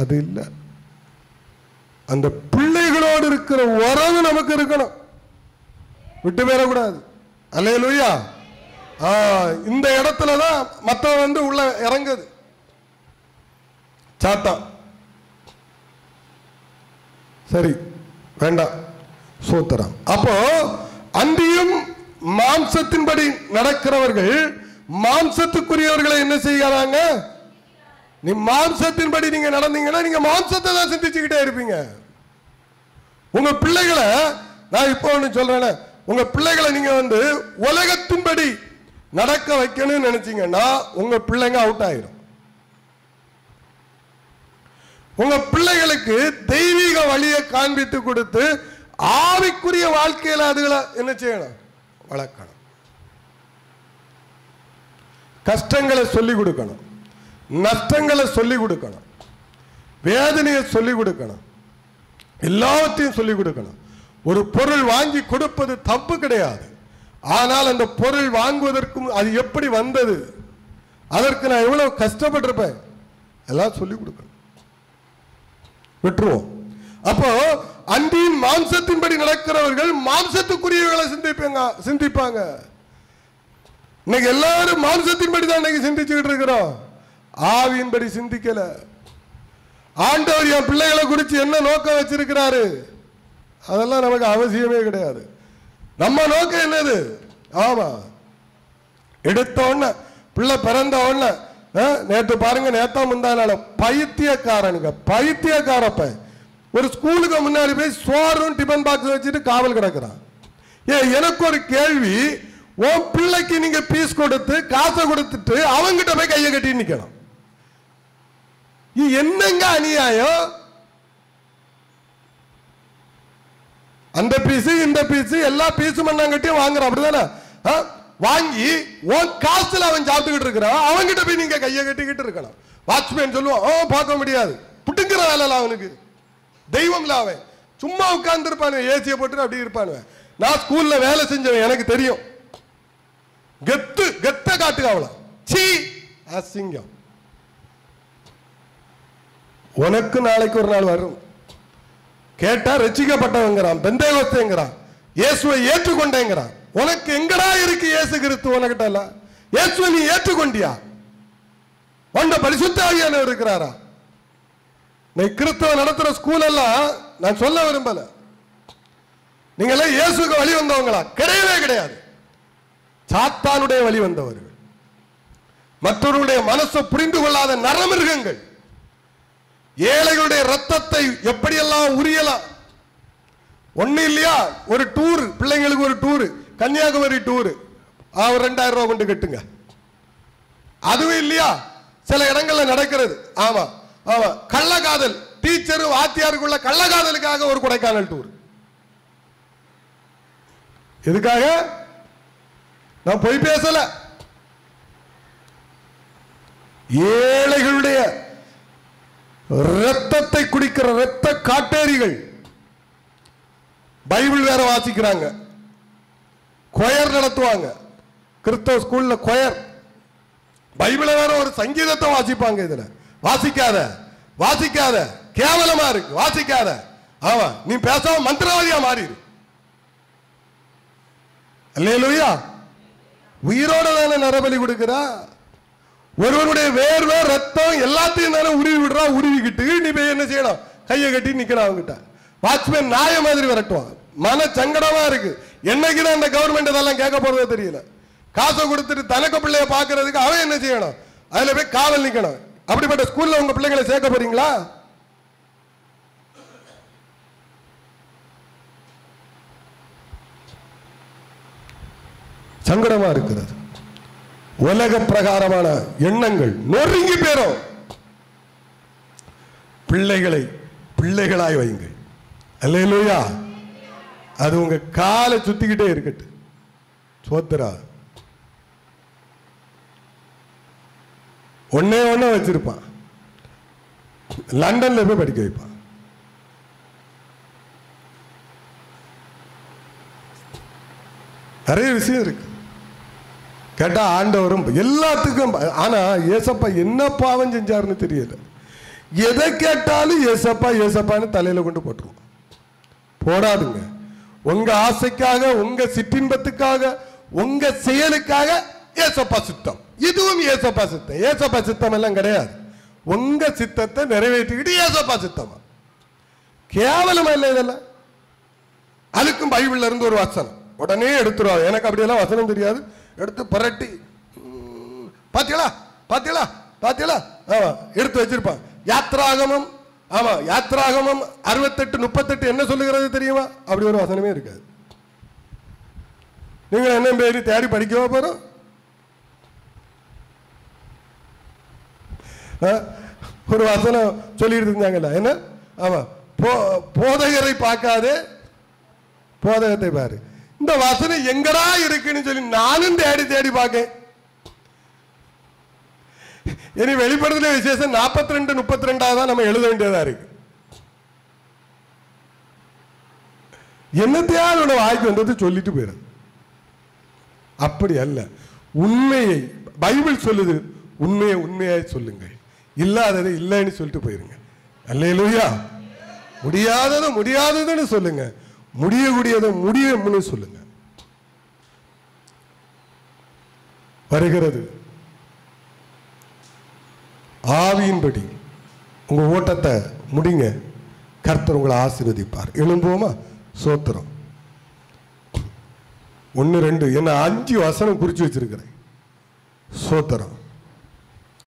அது இல்லை. அந்த பிள்ளைகளோடு இருக்கிற உறவு நமக்கு இருக்கணும், விட்டு போயிடக்கூடாது. அல்லேலூயா. இந்த இடத்துலதான் மத்தவன் உள்ள இறங்குது சாத்தான். சரி, வேண்டாம், சோத்திரம். அப்போ அன்றியும் மாம்சத்தின்படி நடக்கிறவர்கள் மாம்சத்துக்குரியவர்களை என்ன செய்யறாங்க? நீ மாம்சத்தின்படி நீங்க நடந்தீங்கன்னா நீங்க மாம்சத்தை தான் சிந்திச்சுக்கிட்டே இருப்பீங்க. உங்க பிள்ளைகளை நான் இப்போ ஒண்ணு சொல்றேன், உங்க பிள்ளைகளை நீங்க உலகத்தின்படி நடக்க வைக்கணும்னு நினைச்சீங்கன்னா உங்க பிள்ளைங்க அவுட் ஆயிரும். உங்க பிள்ளைகளுக்கு தெய்வீக வழியை காண்பித்து கொடுத்து ஆவிக்குரிய வாழ்க்கையில அதுகளை என்ன செய்யணும்? வளர்க்கணும். கஷ்டங்களை சொல்லிக் கொடுக்கணும், நஷ்டங்களை சொல்லிக் கொடுக்கணும், வேதனையை சொல்லிக் கொடுக்கணும், எல்லாத்தையும் சொல்லிக் கொடுக்கணும். ஒரு பொருள் வாங்கி கொடுப்பது தப்பு கிடையாது. ஆனால் அந்த பொருள் வாங்குவதற்கும் அது எப்படி வந்தது, அதற்கு நான் எவ்வளவு கஷ்டப்பட்டிருப்பேன், எல்லாம் சொல்லிக் கொடுக்கணும். விட்டுருவோம். அப்போ அன்றின் மாம்சத்தின்படி நடக்கிறவர்கள் மாம்சத்துக்குரியவர்களை சிந்திப்பாங்க. இன்னைக்கு எல்லாரும் மாம்சத்தின்படி தான் இன்னைக்கு சிந்திச்சுக்கிட்டு இருக்கிறோம், ஆவியின்படி சிந்திக்கல. ஆண்டவர் என் பிள்ளைகளை குறித்து என்ன நோக்கம் வச்சிருக்கிறாரு, அதெல்லாம் நமக்கு அவசியமே கிடையாது. நம்ம நோக்கம் என்னது? ஆமா, எடுத்த உடனே பிள்ளை பிறந்த உடனே நேற்று பாருங்க, நேத்தா முந்தானால பைத்தியக்காரனுங்க, பைத்தியக்காரப்ப ஒரு ஸ்கூலுக்கு முன்னாடி போய் சோறும் டிபன் பாக்ஸ் வச்சுட்டு காவல் கிடக்குறான். எனக்கு ஒரு கேள்வி, உன் பிள்ளைக்கு நீங்க பீஸ் கொடுத்து காசை கொடுத்துட்டு அவங்கிட்ட போய் கையை கட்டி நிக்கணும், என்னங்க அநியாயம்? அந்த பீஸ் இந்த பீஸ் எல்லா பீஸும் மண்ணாங்கட்டியும் வாங்குறான், அப்படிதானே? வாங்கி உன் காசுல அவன் சாப்பிட்டுக்கிட்டு இருக்கிறான், அவன்கிட்ட போய் நீங்க கையை கட்டிக்கிட்டு இருக்கணும். வாட்ச்மேன் சொல்லுவான், பார்க்க முடியாது, புட்டுங்கிற வேலை அவனுக்கு, தெய்வம்ல அவன் சும்மா உட்கார்ந்து இருப்பானு, ஏசியை போட்டு அப்படி இருப்பானு. நான் ஸ்கூல்ல வேலை செஞ்சவன், எனக்கு தெரியும். கெத்த காட்டுக அவ்வளோ, சீ அசிங்கம். உனக்கு நாளைக்கு ஒரு நாள் வரும், கேட்டா ரட்சிக்கப்பட்டவங்கிறான், பெந்தேகோஸ்தேங்கிறான், இயேசுவை ஏற்றுக்கொண்டேங்கிறான். உனக்கு எங்கடா இருக்கு இயேசு கிறிஸ்து? உனக்கிட்ட இல்ல. இயேசுவை நீ ஏற்றுக்கொண்டியா? உன்ட பரிசுத்த ஆவியானவர் இருக்கிறாரா? நீ கிறிஸ்தவ நடத்துற ஸ்கூல் எல்லாம் நான் சொல்ல விரும்பல, நீங்களே இயேசுக்கு வழி வந்தவங்களா? கிடையவே கிடையாது. சாத்தானுடைய வழி வந்தவர்கள், மற்றவர்களுடைய மனசை புரிந்து கொள்ளாத நரமிருகங்கள். ஏழைகளுடைய ரத்தத்தை எப்படியெல்லாம் உரியலாம். ஒண்ணு இல்லையா, ஒரு டூர், பிள்ளைங்களுக்கு ஒரு டூர், கன்னியாகுமரி டூர், 2000 ரூபாய் கொண்டு கட்டுங்க. அதுவும் இல்லையா, சில இடங்கள்ல நடக்கிறது. ஆமா ஆமா, கள்ளக்காதல், டீச்சர் வாத்தியாருக்குள்ள கள்ளக்காதலுக்காக ஒரு கொடைக்கானல் டூர். எதுக்காக? நான் போய் பேசல. ஏழைகளுடைய ரத்தத்தை குடிக்கிற ரத்த காட்டேரிகள், பைபிள் வேற வாசிக்கிறாங்க, கொயர் நடத்துவாங்க, கிறிஸ்தவ ஸ்கூல்ல கொயர், பைபிள வேற ஒரு சங்கீதத்தை வாசிப்பாங்க. இதுல வாசிக்காத வாசிக்காத, கேவலமா இருக்கு, வாசிக்காத. ஆமா, நீ பேசாம மந்திரவாதியா மாறிடு. அல்லேலூயா. உயிரோட தானே நரபலி கொடுக்கிறா. ஒருவனுடைய வேர்வை ரத்தம் எல்லாத்தையும் தானே உருவி விடுறா. உருவிக்கிட்டு நீ போய் என்ன செய்யணும்? கையை கட்டி நிக்கணும் அவங்கிட்ட. வாட்ச்மேன் நாய மாதிரி விரட்டுவான். மன சங்கடமா இருக்கு. என்னைக்குதான் இந்த கவர்மெண்ட் இதெல்லாம் கேட்க போறதோ தெரியல. காசை கொடுத்துட்டு தனக்கு பிள்ளைய பாக்குறதுக்கு அவன் என்ன செய்யணும்? அதுல போய் காவல் நிக்கணும். அப்படிப்பட்ட ஸ்கூல்ல உங்க பிள்ளைகளை சேர்க்க போறீங்களா? சங்கடமா இருக்கிறது. உலக பிரகாரமான எண்ணங்கள் நொறுங்கி போயிரும். பிள்ளைகளை பிள்ளைகளாய் வையுங்கள். அல்லேலூயா. அது உங்க காலை சுத்திக்கிட்டே இருக்கட்டும். சோத்திரா. ஒன்னே ஒண்ணு வச்சிருப்பான், லண்டன்ல போய் படிக்க வைப்பான். நிறைய விஷயம் இருக்கு கேட்டா. ஆண்டவரும் எல்லாத்துக்கும். ஆனா ஏசப்பா என்ன பாவம் செஞ்சாருன்னு தெரியல. எதை கேட்டாலும் ஏசப்பா ஏசப்பான்னு தலையில கொண்டு போட்டுருவோம். போடாதுங்க. உங்க ஆசைக்காக, உங்க சிற்றின்பத்துக்காக, உங்க செயலுக்காக ஏசப்பா சித்தம். இதுவும் ஏசப்பா சித்தம். ஏசப்பா சித்தம் எல்லாம் கிடையாது. உங்க சித்தத்தை நிறைவேற்றிக்கிட்டு ஏசப்பா சித்தமா? கேவலமா இல்லை இதெல்லாம். அதுக்கும் பைபிள்ல இருந்து ஒரு வசனம் உடனே எடுத்துருவாங்க. எனக்கு அப்படியெல்லாம் வசனம் தெரியாது. எடுத்து பரட்டி பாத்தீங்களா பாத்தீங்களா பாத்தீங்களா எடுத்து வச்சிருப்பான். யாத்ராகமம், ஆமா யாத்ராகமம் 68:38 என்ன சொல்லுகிறது தெரியுமா? அப்படி ஒரு வசனமே இருக்காது. நீங்க என்ன பேரு தேடி படிக்கவா போறோம்? ஒரு வசனம் சொல்லிட்டு இருந்தாங்கல்ல, என்ன? ஆமா, போதகரை பார்க்காதே போதகத்தை பாரு. இந்த வசனம் எங்கடா இருக்குன்னு சொல்லி நானும் தேடி தேடி பார்க்க. இனி வெளிப்படுத்தின விசேஷம் 42:32 தான் நம்ம எழுத வேண்டியதா இருக்கு. என்னத்தையாவது வாய்க்கு வந்தது சொல்லிட்டு போயிடும். அப்படி அல்ல. உண்மையை பைபிள் சொல்லுது. உண்மையை உண்மையாய் சொல்லுங்கள், இல்லாததை இல்லைன்னு சொல்லிட்டு போயிருங்க. அல்லேலூயா. முடியாததை முடியாததுன்னு சொல்லுங்க, முடியக்கூடியதை முடியும்னு சொல்லுங்க. வருகிறது ஆவியின்படி உங்க ஓட்டத்தை முடிங்க. கர்த்தர் உங்களை ஆசீர்வதிப்பார். எழும்புவோமா? சோத்திரம். 1, 2 என்ன 5 வசனம் குறிச்சு வச்சிருக்கிறேன். சோத்திரம்.